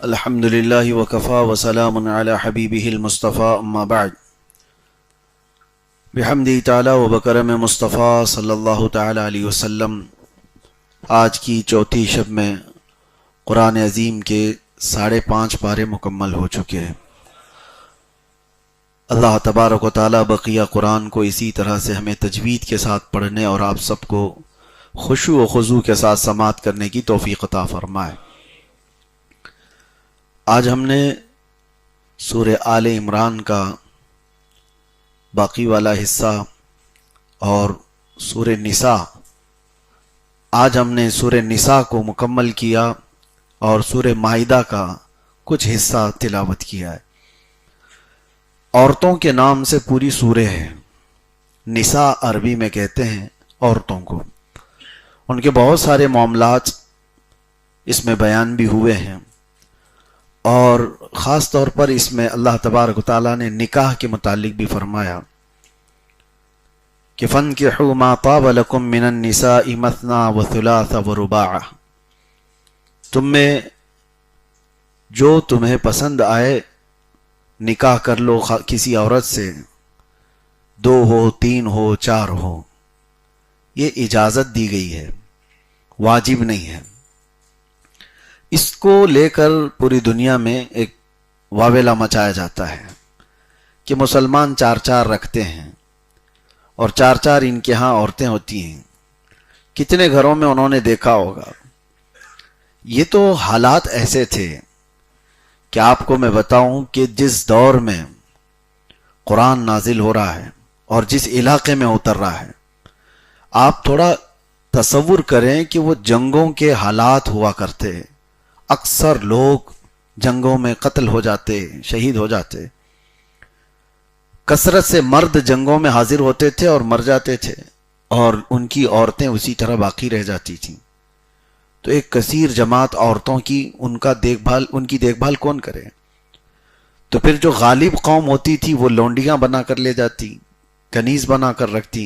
الحمد للہ وکفا وسلام علی حبیبہ المصطفیٰ اما بعد بحمدہ تعالی وبکرم مصطفیٰ صلی اللہ تعالی علیہ وسلم۔ آج کی چوتھی شب میں قرآن عظیم کے 5.5 پارے مکمل ہو چکے ہیں۔ اللہ تبارک و تعالی بقیہ قرآن کو اسی طرح سے ہمیں تجوید کے ساتھ پڑھنے اور آپ سب کو خشوع و خضوع کے ساتھ سماعت کرنے کی توفیق عطا فرمائے۔ آج ہم نے سورہ آل عمران کا باقی والا حصہ اور سورہ نساء، آج ہم نے سورہ نساء کو مکمل کیا اور سورہ مائدہ کا کچھ حصہ تلاوت کیا ہے۔ عورتوں کے نام سے پوری سورہ ہے۔ نساء عربی میں کہتے ہیں عورتوں کو۔ ان کے بہت سارے معاملات اس میں بیان بھی ہوئے ہیں، اور خاص طور پر اس میں اللہ تبارک و تعالیٰ نے نکاح کے متعلق بھی فرمایا کہ فَانْكِحُوا مَا طَابَ لَكُم مِّنَ النِّسَاءِ مَثْنَىٰ وَثُلَاثَ وَرُبَاعَ، تم میں جو تمہیں پسند آئے نکاح کر لو کسی عورت سے، 2 ہو، 3 ہو، 4 ہو۔ یہ اجازت دی گئی ہے، واجب نہیں ہے۔ اس کو لے کر پوری دنیا میں ایک واویلا مچایا جاتا ہے کہ مسلمان 4 رکھتے ہیں اور 4 ان کے ہاں عورتیں ہوتی ہیں۔ کتنے گھروں میں انہوں نے دیکھا ہوگا۔ یہ تو حالات ایسے تھے کہ آپ کو میں بتاؤں کہ جس دور میں قرآن نازل ہو رہا ہے اور جس علاقے میں اتر رہا ہے، آپ تھوڑا تصور کریں کہ وہ جنگوں کے حالات ہوا کرتے۔ اکثر لوگ جنگوں میں قتل ہو جاتے، شہید ہو جاتے۔ کثرت سے مرد جنگوں میں حاضر ہوتے تھے اور مر جاتے تھے، اور ان کی عورتیں اسی طرح باقی رہ جاتی تھیں۔ تو ایک کثیر جماعت عورتوں کی ان کی دیکھ بھال کون کرے؟ تو پھر جو غالب قوم ہوتی تھی وہ لونڈیاں بنا کر لے جاتی، کنیز بنا کر رکھتی۔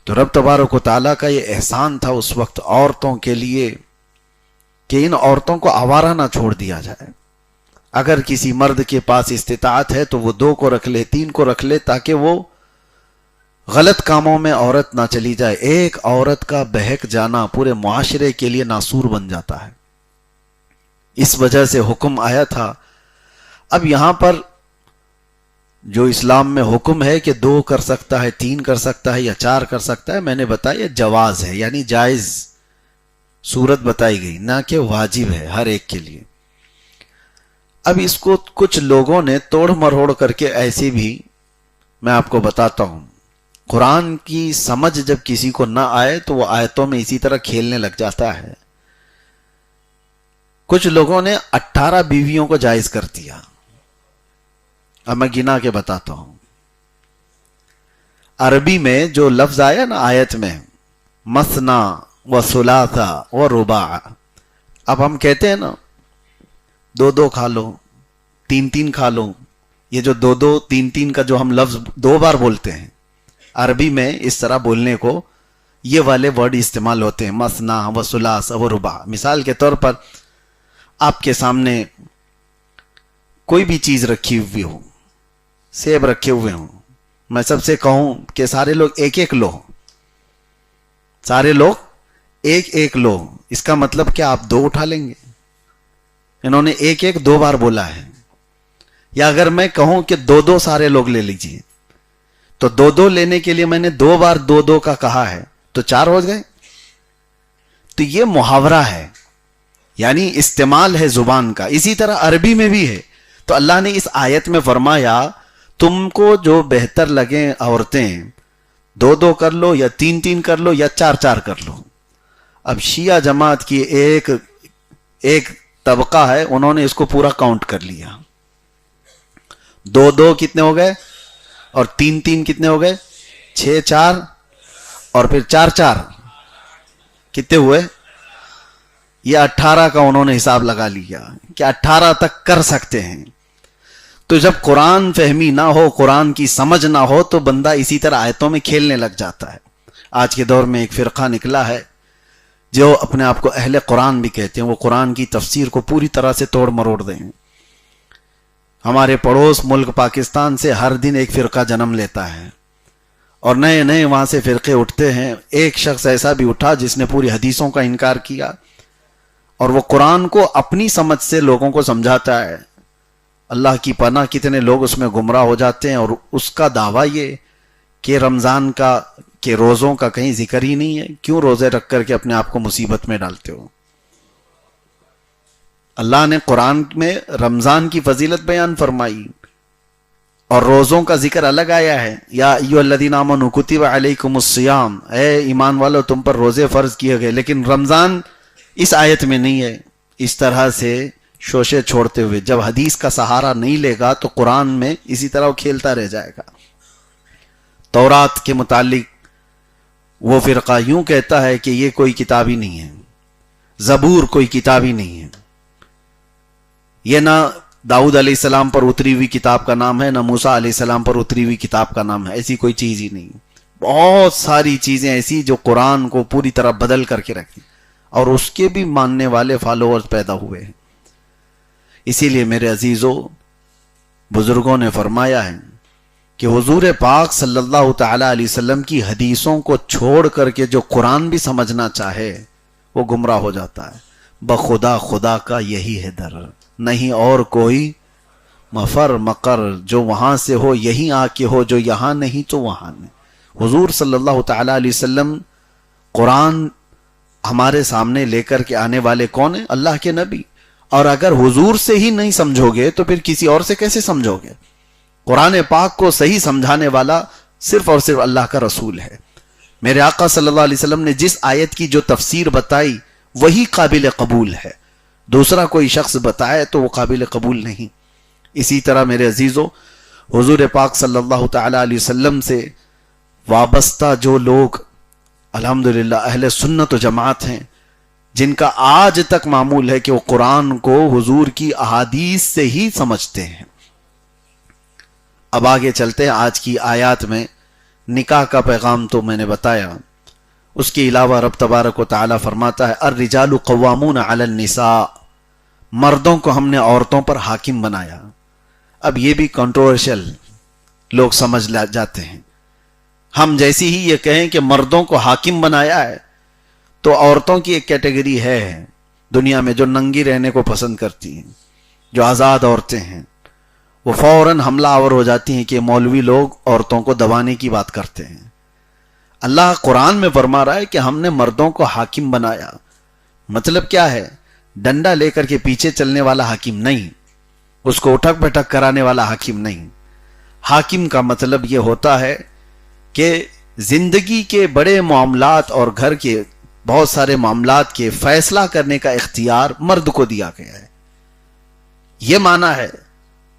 تو رب تبارک و تعالیٰ کا یہ احسان تھا اس وقت عورتوں کے لیے کہ ان عورتوں کو آوارہ نہ چھوڑ دیا جائے۔ اگر کسی مرد کے پاس استطاعت ہے تو وہ 2 کو رکھ لے، 3 کو رکھ لے، تاکہ وہ غلط کاموں میں عورت نہ چلی جائے۔ ایک عورت کا بہک جانا پورے معاشرے کے لیے ناسور بن جاتا ہے۔ اس وجہ سے حکم آیا تھا۔ اب یہاں پر جو اسلام میں حکم ہے کہ 2 کر سکتا ہے، 3 کر سکتا ہے یا 4 کر سکتا ہے، میں نے بتایا جواز ہے، یعنی جائز صورت بتائی گئی، نہ کہ واجب ہے ہر ایک کے لیے۔ اب اس کو کچھ لوگوں نے توڑ مروڑ کر کے ایسے بھی، میں آپ کو بتاتا ہوں، قرآن کی سمجھ جب کسی کو نہ آئے تو وہ آیتوں میں اسی طرح کھیلنے لگ جاتا ہے۔ کچھ لوگوں نے 18 بیویوں کو جائز کر دیا۔ اب میں گنا کے بتاتا ہوں۔ عربی میں جو لفظ آیا نا آیت میں، مثنا و ثلاثہ و رباع، اب ہم کہتے ہیں نا 2 کھا لو، 3 کھا لو۔ یہ جو 2 3 کا جو ہم لفظ 2 بار بولتے ہیں، عربی میں اس طرح بولنے کو یہ والے ورڈ استعمال ہوتے ہیں، مثنا و ثلاثہ و رباع۔ مثال کے طور پر آپ کے سامنے کوئی بھی چیز رکھی ہوئی ہو، سیب رکھے ہوئے ہوں، میں سب سے کہوں کہ سارے لوگ ایک لو، سارے لوگ ایک لو، اس کا مطلب کہ آپ 2 اٹھا لیں گے۔ انہوں نے 2 بار بولا ہے۔ یا اگر میں کہوں کہ 2 سارے لوگ لے لیجئے، تو 2 لینے کے لیے میں نے 2 بار 2 کا کہا ہے، تو 4 ہو گئے۔ تو یہ محاورہ ہے، یعنی استعمال ہے زبان کا۔ اسی طرح عربی میں بھی ہے۔ تو اللہ نے اس آیت میں فرمایا تم کو جو بہتر لگے عورتیں 2 کر لو، یا 3 کر لو، یا 4 کر لو۔ اب شیعہ جماعت کی ایک طبقہ ہے، انہوں نے اس کو پورا کاؤنٹ کر لیا۔ 2 کتنے ہو گئے، اور 3 کتنے ہو گئے، 6 4، اور پھر 4 کتنے ہوئے، یہ 18 کا انہوں نے حساب لگا لیا کہ 18 تک کر سکتے ہیں۔ تو جب قرآن فہمی نہ ہو، قرآن کی سمجھ نہ ہو، تو بندہ اسی طرح آیتوں میں کھیلنے لگ جاتا ہے۔ آج کے دور میں ایک فرقہ نکلا ہے جو اپنے آپ کو اہل قرآن بھی کہتے ہیں، وہ قرآن کی تفسیر کو پوری طرح سے توڑ مروڑ دیں۔ ہمارے پڑوس ملک پاکستان سے ہر دن ایک فرقہ جنم لیتا ہے اور نئے نئے وہاں سے فرقے اٹھتے ہیں۔ ایک شخص ایسا بھی اٹھا جس نے پوری حدیثوں کا انکار کیا اور وہ قرآن کو اپنی سمجھ سے لوگوں کو سمجھاتا ہے۔ اللہ کی پناہ کتنے لوگ اس میں گمراہ ہو جاتے ہیں، اور اس کا دعویٰ یہ کہ رمضان کا کہ روزوں کا کہیں ذکر ہی نہیں ہے، کیوں روزے رکھ کر کے اپنے آپ کو مصیبت میں ڈالتے ہو؟ اللہ نے قرآن میں رمضان کی فضیلت بیان فرمائی اور روزوں کا ذکر الگ آیا ہے۔ یا ایھا الذین آمنوا کتب علیکم الصیام، اے ایمان والو تم پر روزے فرض کیے گئے، لیکن رمضان اس آیت میں نہیں ہے۔ اس طرح سے شوشے چھوڑتے ہوئے جب حدیث کا سہارا نہیں لے گا تو قرآن میں اسی طرح وہ کھیلتا رہ جائے گا۔ تورات کے متعلق وہ فرقہ یوں کہتا ہے کہ یہ کوئی کتاب ہی نہیں ہے، زبور کوئی کتاب ہی نہیں ہے، یہ نہ داؤد علیہ السلام پر اتری ہوئی کتاب کا نام ہے، نہ موسیٰ علیہ السلام پر اتری ہوئی کتاب کا نام ہے، ایسی کوئی چیز ہی نہیں۔ بہت ساری چیزیں ایسی جو قرآن کو پوری طرح بدل کر کے رکھی، اور اس کے بھی ماننے والے فالوورز پیدا ہوئے ہیں۔ اسی لیے میرے عزیزو، بزرگوں نے فرمایا ہے کہ حضور پاک صلی اللہ تعالی علیہ وسلم کی حدیثوں کو چھوڑ کر کے جو قرآن بھی سمجھنا چاہے وہ گمراہ ہو جاتا ہے۔ بخدا خدا کا یہی ہے در، نہیں اور کوئی مفر مقر، جو وہاں سے ہو یہیں آ کے ہو، جو یہاں نہیں تو وہاں نہیں۔ حضور صلی اللہ تعالی علیہ وسلم قرآن ہمارے سامنے لے کر کے آنے والے کون ہیں؟ اللہ کے نبی۔ اور اگر حضور سے ہی نہیں سمجھو گے تو پھر کسی اور سے کیسے سمجھو گے؟ قرآن پاک کو صحیح سمجھانے والا صرف اور صرف اللہ کا رسول ہے۔ میرے آقا صلی اللہ علیہ وسلم نے جس آیت کی جو تفسیر بتائی وہی قابل قبول ہے، دوسرا کوئی شخص بتائے تو وہ قابل قبول نہیں۔ اسی طرح میرے عزیزو، حضور پاک صلی اللہ تعالی علیہ وسلم سے وابستہ جو لوگ الحمدللہ اہل سنت و جماعت ہیں، جن کا آج تک معمول ہے کہ وہ قرآن کو حضور کی احادیث سے ہی سمجھتے ہیں۔ اب آگے چلتے ہیں آج کی آیات میں۔ نکاح کا پیغام تو میں نے بتایا، اس کے علاوہ رب تبارک و تعالی فرماتا ہے الرجال قوامون علی النساء، مردوں کو ہم نے عورتوں پر حاکم بنایا۔ اب یہ بھی کنٹروورشل لوگ سمجھ جاتے ہیں۔ ہم جیسی ہی یہ کہیں کہ مردوں کو حاکم بنایا ہے تو عورتوں کی ایک کیٹیگری ہے دنیا میں جو ننگی رہنے کو پسند کرتی ہیں، جو آزاد عورتیں ہیں، وہ فوراً حملہ آور ہو جاتی ہیں کہ مولوی لوگ عورتوں کو دبانے کی بات کرتے ہیں۔ اللہ قرآن میں فرما رہا ہے کہ ہم نے مردوں کو حاکم بنایا۔ مطلب کیا ہے؟ ڈنڈا لے کر کے پیچھے چلنے والا حاکم نہیں، اس کو اٹھک پٹک کرانے والا حاکم نہیں۔ حاکم کا مطلب یہ ہوتا ہے کہ زندگی کے بڑے معاملات اور گھر کے بہت سارے معاملات کے فیصلہ کرنے کا اختیار مرد کو دیا گیا ہے۔ یہ معنی ہے،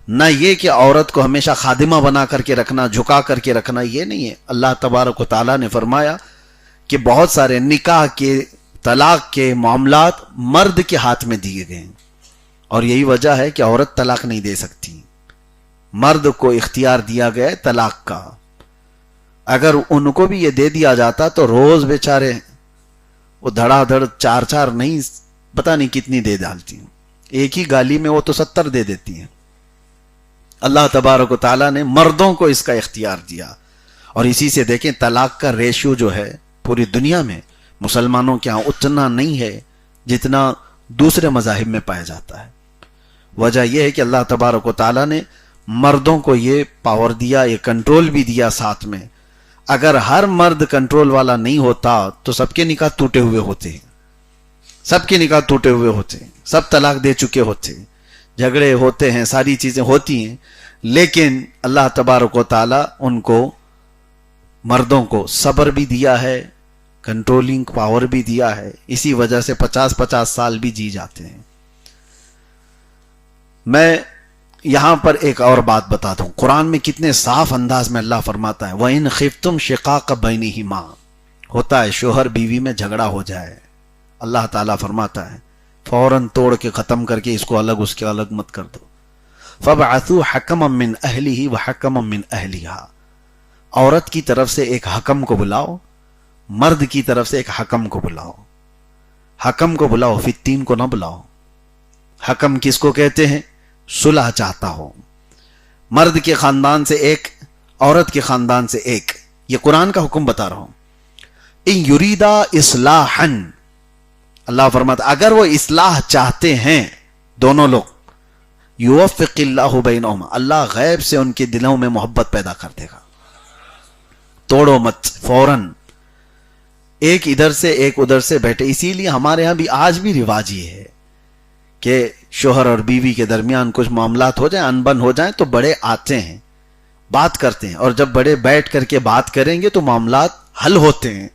نہ یہ کہ عورت کو ہمیشہ خادمہ بنا کر کے رکھنا، جھکا کر کے رکھنا، یہ نہیں ہے۔ اللہ تبارک و تعالیٰ نے فرمایا کہ بہت سارے نکاح کے، طلاق کے معاملات مرد کے ہاتھ میں دیے گئے ہیں، اور یہی وجہ ہے کہ عورت طلاق نہیں دے سکتی۔ مرد کو اختیار دیا گیا ہے طلاق کا۔ اگر ان کو بھی یہ دے دیا جاتا تو روز بیچارے وہ دھڑا دھڑ چار چار نہیں پتہ نہیں کتنی دے ڈالتی ہیں، ایک ہی گالی میں وہ تو 70 دے دیتی ہیں۔ اللہ تبارک و تعالیٰ نے مردوں کو اس کا اختیار دیا، اور اسی سے دیکھیں طلاق کا ریشیو جو ہے پوری دنیا میں مسلمانوں کے ہاں اتنا نہیں ہے جتنا دوسرے مذاہب میں پایا جاتا ہے۔ وجہ یہ ہے کہ اللہ تبارک و تعالیٰ نے مردوں کو یہ پاور دیا، یہ کنٹرول بھی دیا ساتھ میں۔ اگر ہر مرد کنٹرول والا نہیں ہوتا تو سب کے نکاح ٹوٹے ہوئے ہوتے ہیں، سب کے نکاح ٹوٹے ہوئے ہوتے ہیں، سب طلاق دے چکے ہوتے ہیں، جھگڑے ہوتے ہیں، ساری چیزیں ہوتی ہیں، لیکن اللہ تبارک و تعالیٰ ان کو، مردوں کو صبر بھی دیا ہے، کنٹرولنگ پاور بھی دیا ہے، اسی وجہ سے 50-50 سال بھی جی جاتے ہیں۔ میں یہاں پر ایک اور بات بتا دوں، قرآن میں کتنے صاف انداز میں اللہ فرماتا ہے وَإِنْ خِفْتُمْ شِقَاقَ بَيْنِهِمَا، ہوتا ہے شوہر بیوی میں جھگڑا ہو جائے، اللہ تعالیٰ فرماتا ہے فوراً توڑ کے ختم کر کے اس کو الگ اس کے الگ مت کر دو۔ فَبْعَثُوا حَكَمًا مِّنْ أَهْلِهِ وَحَكَمًا مِّنْ أَهْلِهَا، عورت کی طرف سے ایک حکم کو بلاؤ، مرد کی طرف سے ایک حکم کو بلاؤ۔ حکم کو بلاؤ، فتین کو نہ بلاؤ۔ حکم کس کو کہتے ہیں؟ صلح چاہتا ہو، مرد کے خاندان سے ایک، عورت کے خاندان سے ایک۔ یہ قرآن کا حکم بتا رہا ہوں۔ ان یریدا اصلاحا، اللہ فرماتا اگر وہ اصلاح چاہتے ہیں دونوں لوگ، یوفق اللہ بینہما، اللہ غیب سے ان کے دلوں میں محبت پیدا کر دے گا۔ توڑو مت فوراً، ایک ادھر سے ایک ادھر سے بیٹھے۔ اسی لیے ہمارے ہاں بھی آج بھی رواج یہ ہے کہ شوہر اور بیوی کے درمیان کچھ معاملات ہو جائیں، انبن ہو جائیں، تو بڑے آتے ہیں، بات کرتے ہیں، اور جب بڑے بیٹھ کر کے بات کریں گے تو معاملات حل ہوتے ہیں۔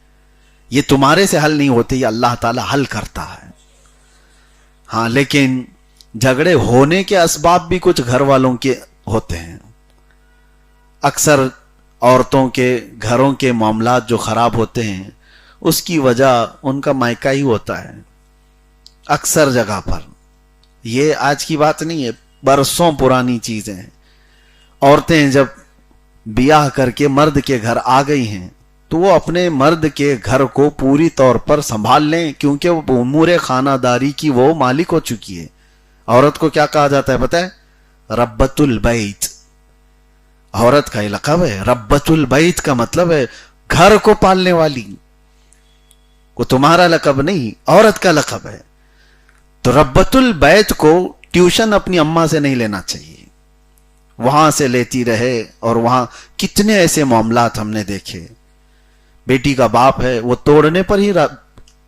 یہ تمہارے سے حل نہیں ہوتے، یہ اللہ تعالی حل کرتا ہے۔ ہاں، لیکن جھگڑے ہونے کے اسباب بھی کچھ گھر والوں کے ہوتے ہیں۔ اکثر عورتوں کے گھروں کے معاملات جو خراب ہوتے ہیں اس کی وجہ ان کا مائکہ ہی ہوتا ہے، اکثر جگہ پر۔ یہ آج کی بات نہیں ہے، برسوں پرانی چیزیں ہیں۔ عورتیں جب بیاہ کر کے مرد کے گھر آ گئی ہیں تو وہ اپنے مرد کے گھر کو پوری طور پر سنبھال لیں، کیونکہ وہ امور خانہ داری کی وہ مالک ہو چکی ہے۔ عورت کو کیا کہا جاتا ہے پتہ ہے؟ ربۃ البیت۔ عورت کا یہ لقب ہے، ربۃ البیت کا مطلب ہے گھر کو پالنے والی۔ وہ تمہارا لقب نہیں، عورت کا لقب ہے۔ تو ربۃ البیت کو ٹیوشن اپنی اماں سے نہیں لینا چاہیے، وہاں سے لیتی رہے۔ اور وہاں کتنے ایسے معاملات ہم نے دیکھے، بیٹی کا باپ ہے وہ توڑنے پر ہی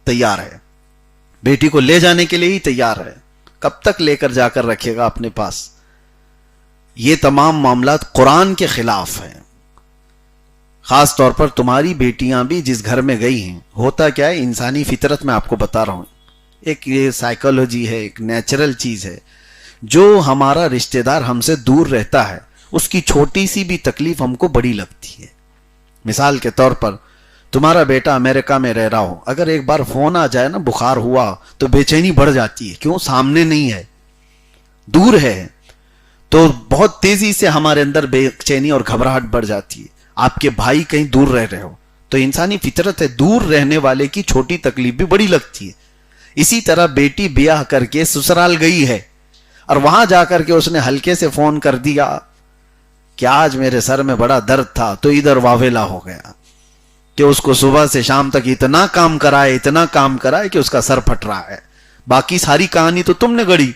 تیار ہے، بیٹی کو لے جانے کے لیے ہی تیار ہے، کب تک لے کر جا کر رکھے گا اپنے پاس؟ یہ تمام معاملات قرآن کے خلاف ہیں۔ خاص طور پر تمہاری بیٹیاں بھی جس گھر میں گئی ہیں، ہوتا کیا ہے، انسانی فطرت میں آپ کو بتا رہا ہوں، ایک یہ سائیکالوجی ہے، ایک نیچرل چیز ہے۔ جو ہمارا رشتہ دار ہم سے دور رہتا ہے اس کی چھوٹی سی بھی تکلیف ہم کو بڑی لگتی ہے۔ مثال کے طور پر تمہارا بیٹا امریکہ میں رہ رہا ہو، اگر ایک بار فون آ جائے نا بخار ہوا تو بے چینی بڑھ جاتی ہے، کیوں؟ سامنے نہیں ہے، دور ہے، تو بہت تیزی سے ہمارے اندر بے چینی اور گھبراہٹ بڑھ جاتی ہے۔ آپ کے بھائی کہیں دور رہ رہے ہو تو انسانی فطرت ہے، دور رہنے والے کی چھوٹی تکلیف بھی بڑی لگتی ہے۔ اسی طرح بیٹی بیاہ کر کے سسرال گئی ہے اور وہاں جا کر کے اس نے ہلکے سے فون کر دیا کہ آج میرے سر میں بڑا درد تھا، تو ادھر واویلا ہو گیا کہ اس کو صبح سے شام تک اتنا کام کرائے کہ اس کا سر پھٹ رہا ہے۔ باقی ساری کہانی تو تم نے گڑی،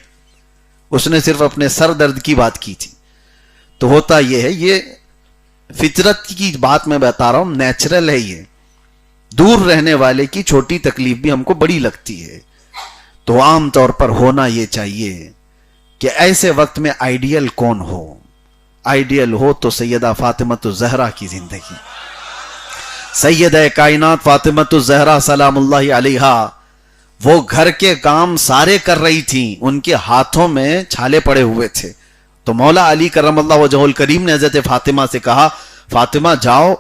اس نے صرف اپنے سر درد کی بات کی تھی۔ تو ہوتا یہ ہے، یہ فطرت کی بات میں بتا رہا ہوں، نیچرل ہے یہ۔ دور رہنے والے کی چھوٹی تکلیف بھی ہم کو بڑی لگتی ہے۔ تو عام طور پر ہونا یہ چاہیے کہ ایسے وقت میں آئیڈیل کون ہو؟ آئیڈیل ہو تو سیدہ فاطمۃ الزہرا کی زندگی، سیدہ کائنات فاطمۃ الزہرا سلام اللہ علیہا۔ وہ گھر کے کام سارے کر رہی تھیں، ان کے ہاتھوں میں چھالے پڑے ہوئے تھے۔ تو مولا علی کرم اللہ وجہہ الکریم نے حضرت فاطمہ سے کہا، فاطمہ جاؤ،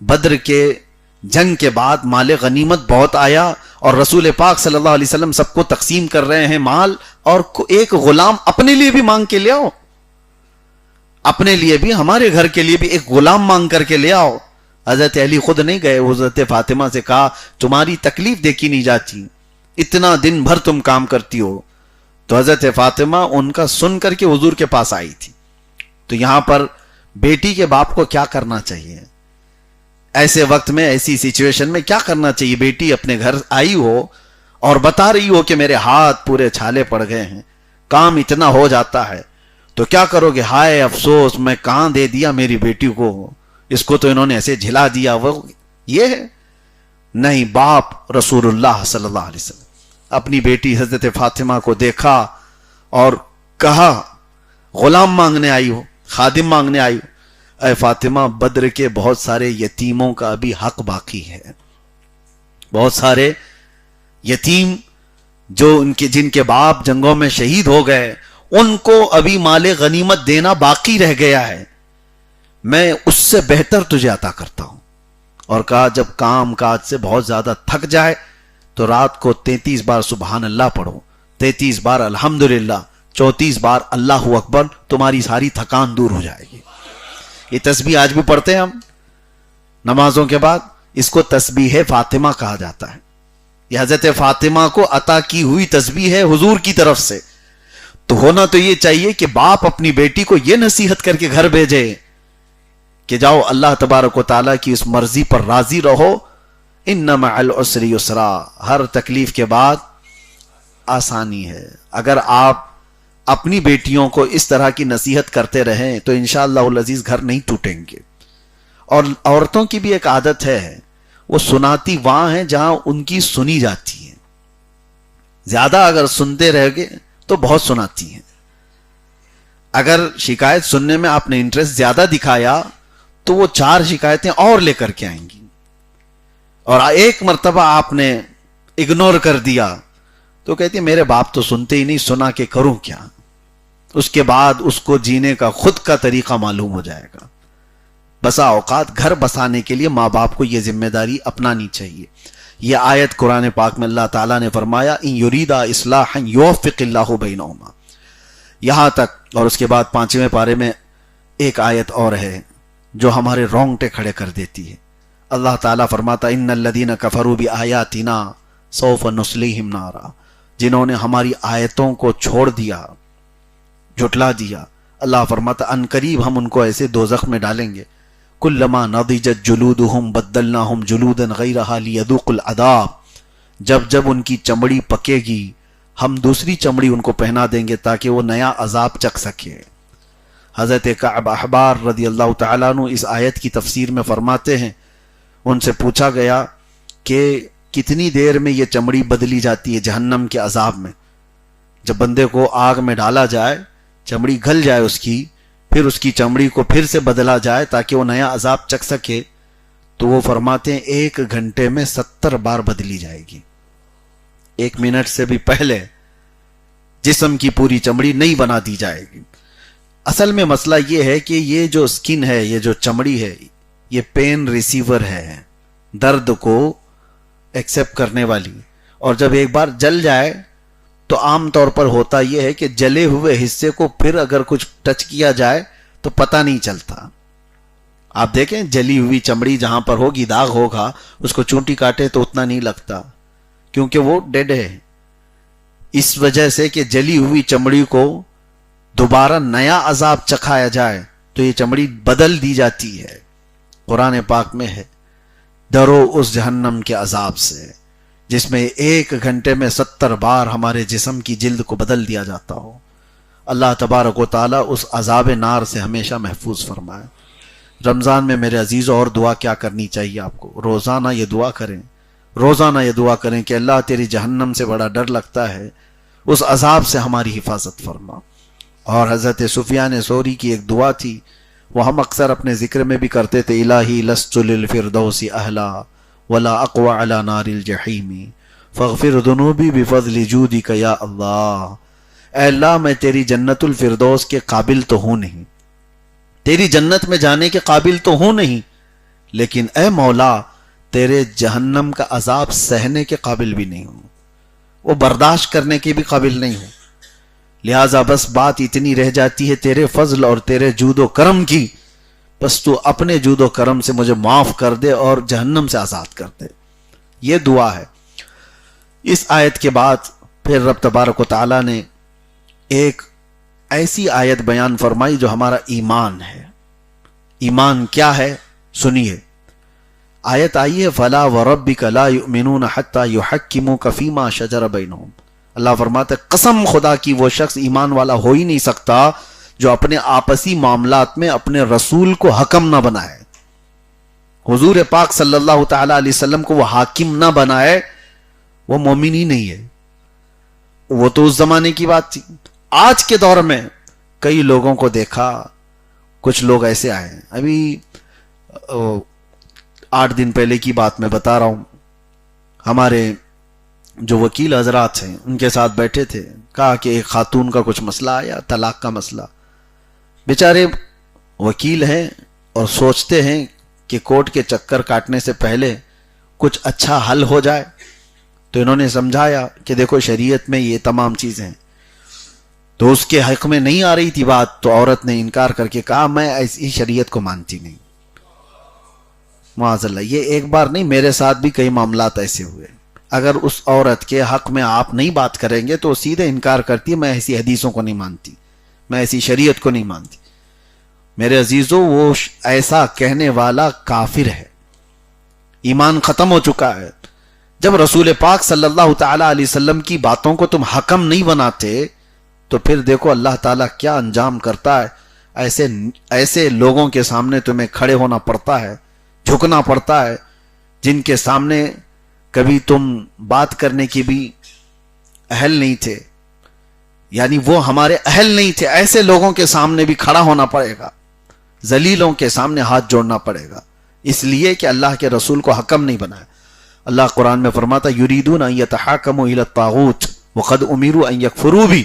بدر کے جنگ کے بعد مال غنیمت بہت آیا اور رسول پاک صلی اللہ علیہ وسلم سب کو تقسیم کر رہے ہیں مال، اور ایک غلام اپنے لیے بھی مانگ کے لے آؤ، اپنے لیے بھی، ہمارے گھر کے لیے بھی ایک غلام مانگ کر کے لے آؤ۔ حضرت علی خود نہیں گئے، حضرت فاطمہ سے کہا تمہاری تکلیف دیکھی نہیں جاتی، اتنا دن بھر تم کام کرتی ہو۔ تو حضرت فاطمہ ان کا سن کر کے حضور کے پاس آئی تھی۔ تو یہاں پر بیٹی کے باپ کو کیا کرنا چاہیے ایسے وقت میں، ایسی سچویشن میں کیا کرنا چاہیے؟ بیٹی اپنے گھر آئی ہو اور بتا رہی ہو کہ میرے ہاتھ پورے چھالے پڑ گئے ہیں، کام اتنا ہو جاتا ہے، تو کیا کرو گے؟ ہائے افسوس، میں کہاں دے دیا میری بیٹی کو، اس کو تو انہوں نے ایسے جھلا دیا۔ وہ یہ ہے نہیں، باپ رسول اللہ صلی اللہ علیہ وسلم اپنی بیٹی حضرت فاطمہ کو دیکھا اور کہا، غلام مانگنے آئی ہو، خادم مانگنے آئی ہو، اے فاطمہ بدر کے بہت سارے یتیموں کا ابھی حق باقی ہے، بہت سارے یتیم جو جن کے باپ جنگوں میں شہید ہو گئے، ان کو ابھی مال غنیمت دینا باقی رہ گیا ہے، میں اس سے بہتر تجھے عطا کرتا ہوں۔ اور کہا جب کام کاج سے بہت زیادہ تھک جائے تو رات کو 33 بار سبحان اللہ پڑھو، 33 بار الحمدللہ، 34 بار اللہ اکبر، تمہاری ساری تھکان دور ہو جائے گی۔ یہ تسبیح آج بھی پڑھتے ہیں ہم نمازوں کے بعد، اس کو تسبیح فاطمہ کہا جاتا ہے۔ یہ حضرت فاطمہ کو عطا کی ہوئی تسبیح ہے حضور کی طرف سے. تو ہونا تو یہ چاہیے کہ باپ اپنی بیٹی کو یہ نصیحت کر کے گھر بھیجے کہ جاؤ اللہ تبارک و تعالیٰ کی اس مرضی پر راضی رہو. ان مع العسر یسرا، ہر تکلیف کے بعد آسانی ہے. اگر آپ اپنی بیٹیوں کو اس طرح کی نصیحت کرتے رہیں تو انشاءاللہ العزیز گھر نہیں ٹوٹیں گے. اور عورتوں کی بھی ایک عادت ہے، وہ سناتی وہاں ہیں جہاں ان کی سنی جاتی ہے. زیادہ اگر سنتے رہ گے تو بہت سناتی ہیں. اگر شکایت سننے میں آپ نے انٹرسٹ زیادہ دکھایا تو وہ 4 شکایتیں اور لے کر کے آئیں گی. اور ایک مرتبہ آپ نے اگنور کر دیا تو کہتی ہے میرے باپ تو سنتے ہی نہیں، سنا کے کروں کیا. اس کے بعد اس کو جینے کا خود کا طریقہ معلوم ہو جائے گا. بسا اوقات گھر بسانے کے لیے ماں باپ کو یہ ذمہ داری اپنانی چاہیے. یہ آیت قرآن پاک میں اللہ تعالیٰ نے فرمایا ان یریدا اصلاحا یوفق اللہ بینہما، یہاں تک. اور اس کے بعد 5ویں پارے میں ایک آیت اور ہے جو ہمارے رونگٹے کھڑے کر دیتی ہے. اللہ تعالیٰ فرماتا ان الذین کفروا بآیاتنا سوف نصلیہم نارا، جنہوں نے ہماری آیتوں کو چھوڑ دیا، جھٹلا دیا، اللہ فرماتا ان قریب ہم ان کو ایسے دوزخ میں ڈالیں گے. کلما نضجت جلودہم بدلناہم جلودا غیرہا لیذوقوا العذاب، جب جب ان کی چمڑی پکے گی ہم دوسری چمڑی ان کو پہنا دیں گے تاکہ وہ نیا عذاب چکھ سکے. حضرت کعب احبار رضی اللہ تعالیٰ عنہ اس آیت کی تفسیر میں فرماتے ہیں، ان سے پوچھا گیا کہ کتنی دیر میں یہ چمڑی بدلی جاتی ہے جہنم کے عذاب میں. جب بندے کو آگ میں ڈالا جائے، چمڑی گل جائے اس کی، پھر اس کی چمڑی کو پھر سے بدلا جائے تاکہ وہ نیا عذاب چکھ سکے، تو وہ فرماتے ہیں 1 گھنٹے میں 70 بار بدلی جائے گی. 1 منٹ سے بھی پہلے جسم کی پوری چمڑی نہیں بنا دی جائے گی. اصل میں مسئلہ یہ ہے کہ یہ جو سکن ہے، یہ جو چمڑی ہے، یہ پین ریسیور ہے، درد کو ایکسپٹ کرنے والی. اور جب ایک بار جل جائے تو عام طور پر ہوتا یہ ہے کہ جلے ہوئے حصے کو پھر اگر کچھ ٹچ کیا جائے تو پتہ نہیں چلتا. آپ دیکھیں جلی ہوئی چمڑی جہاں پر ہوگی، داغ ہوگا، اس کو چونٹی کاٹے تو اتنا نہیں لگتا کیونکہ وہ ڈیڈ ہے. اس وجہ سے کہ جلی ہوئی چمڑی کو دوبارہ نیا عذاب چکھایا جائے تو یہ چمڑی بدل دی جاتی ہے. قرآن پاک میں ہے ڈرو اس جہنم کے عذاب سے جس میں 1 گھنٹے میں 70 بار ہمارے جسم کی جلد کو بدل دیا جاتا ہو. اللہ تبارک و تعالیٰ اس عذاب نار سے ہمیشہ محفوظ فرمائے. رمضان میں میرے عزیزوں اور دعا کیا کرنی چاہیے آپ کو؟ روزانہ یہ دعا کریں، روزانہ یہ دعا کریں کہ اللہ تیری جہنم سے بڑا ڈر لگتا ہے، اس عذاب سے ہماری حفاظت فرما. اور حضرت سفیان ثوری کی ایک دعا تھی، وہ ہم اکثر اپنے ذکر میں بھی کرتے تھے، الہی لست للفردوس اہلا ولا اقوى على نار الجحیم فاغفر ذنوبی بفضل جودک یا اللہ. اے اللہ میں تیری جنت الفردوس کے قابل تو ہوں نہیں، تیری جنت میں جانے کے قابل تو ہوں نہیں، لیکن اے مولا تیرے جہنم کا عذاب سہنے کے قابل بھی نہیں ہوں، وہ برداشت کرنے کے بھی قابل نہیں ہوں. لہٰذا بس بات اتنی رہ جاتی ہے تیرے فضل اور تیرے جود و کرم کی، بس تو اپنے جود و کرم سے مجھے معاف کر دے اور جہنم سے آزاد کر دے. یہ دعا ہے. اس آیت کے بعد پھر رب تبارک و تعالیٰ نے ایک ایسی آیت بیان فرمائی جو ہمارا ایمان ہے. ایمان کیا ہے سنیے. آیت آئی ہے فَلَا وَرَبِّكَ لَا يُؤْمِنُونَ حَتَّى يُحَكِّمُوكَ فِي مَا شَجَرَ بَيْنَهُمْ. اللہ فرماتا ہے قسم خدا کی وہ شخص ایمان والا ہو ہی نہیں سکتا جو اپنے آپسی معاملات میں اپنے رسول کو حکم نہ بنائے. حضور پاک صلی اللہ تعالی علیہ وسلم کو وہ حاکم نہ بنائے، وہ مومن ہی نہیں ہے. وہ تو اس زمانے کی بات تھی. آج کے دور میں کئی لوگوں کو دیکھا، کچھ لوگ ایسے آئے ہیں. ابھی 8 دن پہلے کی بات میں بتا رہا ہوں، ہمارے جو وکیل حضرات ہیں ان کے ساتھ بیٹھے تھے، کہا کہ ایک خاتون کا کچھ مسئلہ آیا، طلاق کا مسئلہ. بیچارے وکیل ہیں اور سوچتے ہیں کہ کورٹ کے چکر کاٹنے سے پہلے کچھ اچھا حل ہو جائے. تو انہوں نے سمجھایا کہ دیکھو شریعت میں یہ تمام چیزیں ہیں. تو اس کے حق میں نہیں آ رہی تھی بات، تو عورت نے انکار کر کے کہا میں ایسی شریعت کو مانتی نہیں. معاذ اللہ، یہ ایک بار نہیں، میرے ساتھ بھی کئی معاملات ایسے ہوئے. اگر اس عورت کے حق میں آپ نہیں بات کریں گے تو وہ سیدھے انکار کرتی ہے، میں ایسی حدیثوں کو نہیں مانتی، میں ایسی شریعت کو نہیں مانتی۔ میرے عزیزو، وہ ایسا کہنے والا کافر ہے، ایمان ختم ہو چکا ہے۔ جب رسول پاک صلی اللہ تعالی علیہ وسلم کی باتوں کو تم حکم نہیں بناتے تو پھر دیکھو اللہ تعالیٰ کیا انجام کرتا ہے۔ ایسے لوگوں کے سامنے تمہیں کھڑے ہونا پڑتا ہے، جھکنا پڑتا ہے، جن کے سامنے کبھی تم بات کرنے کی بھی اہل نہیں تھے، یعنی وہ ہمارے اہل نہیں تھے، ایسے لوگوں کے سامنے بھی کھڑا ہونا پڑے گا، ذلیلوں کے سامنے ہاتھ جوڑنا پڑے گا، اس لیے کہ اللہ کے رسول کو حکم نہیں بنایا۔ اللہ قرآن میں فرماتا یریدون ان یتحاکموا الی الطاغوت وقد امروا ان یکفروا بہ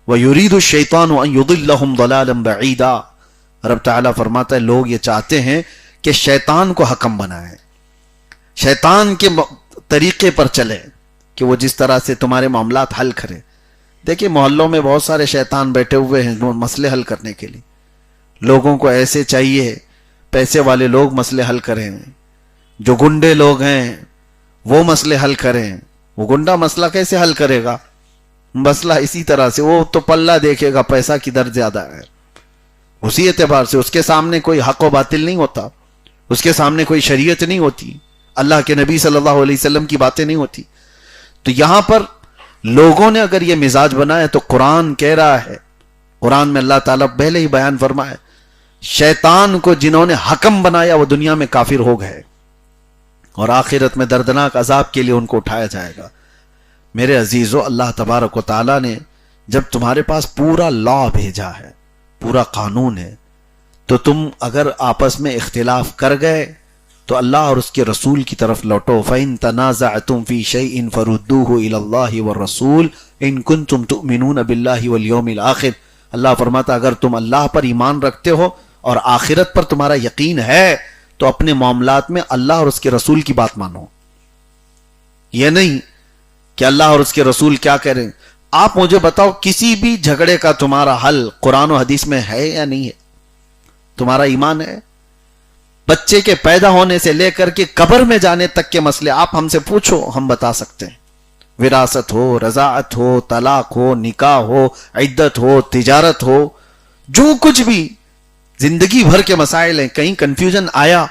ویرید الشیطان ان یضلهم ضلالا بعیدا۔ رب تعالیٰ فرماتا ہے لوگ یہ چاہتے ہیں کہ شیطان کو حکم بنائیں، شیطان کے طریقے پر چلے کہ وہ جس طرح سے تمہارے معاملات حل کرے۔ دیکھیں محلوں میں بہت سارے شیطان بیٹھے ہوئے ہیں مسئلے حل کرنے کے لیے، لوگوں کو ایسے چاہیے پیسے والے لوگ مسئلے حل کریں، جو گنڈے لوگ ہیں وہ مسئلے حل کریں۔ وہ گنڈا مسئلہ کیسے حل کرے گا؟ مسئلہ اسی طرح سے وہ تو پلہ دیکھے گا پیسہ کدھر زیادہ ہے، اسی اعتبار سے اس کے سامنے کوئی حق و باطل نہیں ہوتا، اس کے سامنے کوئی شریعت نہیں ہوتی، اللہ کے نبی صلی اللہ علیہ وسلم کی باتیں نہیں ہوتی۔ تو یہاں پر لوگوں نے اگر یہ مزاج بنایا تو قرآن کہہ رہا ہے، قرآن میں اللہ تعالیٰ پہلے ہی بیان فرمایا شیطان کو جنہوں نے حکم بنایا وہ دنیا میں کافر ہو گئے اور آخرت میں دردناک عذاب کے لیے ان کو اٹھایا جائے گا۔ میرے عزیزو، اللہ تبارک و تعالیٰ نے جب تمہارے پاس پورا لا بھیجا ہے، پورا قانون ہے، تو تم اگر آپس میں اختلاف کر گئے تو اللہ اور اس کے رسول کی طرف لوٹو۔ فَإِن تَنَازَعْتُمْ فِي شَيْءٍ فَرُدُّوهُ إِلَى اللَّهِ وَالرَّسُولِ إِن كُنتُمْ تُؤْمِنُونَ بِاللَّهِ وَالْيَوْمِ الْآخِرِ۔ اللہ فرماتا اگر تم اللہ پر ایمان رکھتے ہو اور آخرت پر تمہارا یقین ہے تو اپنے معاملات میں اللہ اور اس کے رسول کی بات مانو۔ یہ نہیں کہ اللہ اور اس کے رسول کیا کہہ رہے ہیں۔ آپ مجھے بتاؤ کسی بھی جھگڑے کا تمہارا حل قرآن و حدیث میں ہے یا نہیں ہے؟ تمہارا ایمان ہے؟ بچے کے پیدا ہونے سے لے کر کے قبر میں جانے تک کے مسئلے آپ ہم سے پوچھو، ہم بتا سکتے ہیں۔ وراثت ہو، رضاعت ہو، طلاق ہو، نکاح ہو، عدت ہو، تجارت ہو، جو کچھ بھی زندگی بھر کے مسائل ہیں، کہیں کنفیوژن آیا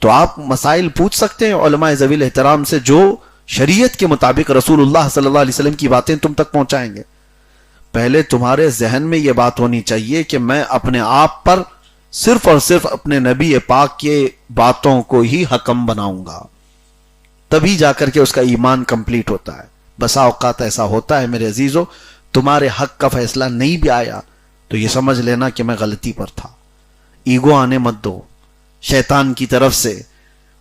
تو آپ مسائل پوچھ سکتے ہیں علماء ذوی الاحترام سے، جو شریعت کے مطابق رسول اللہ صلی اللہ علیہ وسلم کی باتیں تم تک پہنچائیں گے۔ پہلے تمہارے ذہن میں یہ بات ہونی چاہیے کہ میں اپنے آپ پر صرف اور صرف اپنے نبی پاک کے باتوں کو ہی حکم بناؤں گا، تبھی جا کر کے اس کا ایمان کمپلیٹ ہوتا ہے۔ بسا اوقات ایسا ہوتا ہے میرے عزیزو، تمہارے حق کا فیصلہ نہیں بھی آیا تو یہ سمجھ لینا کہ میں غلطی پر تھا۔ ایگو آنے مت دو، شیطان کی طرف سے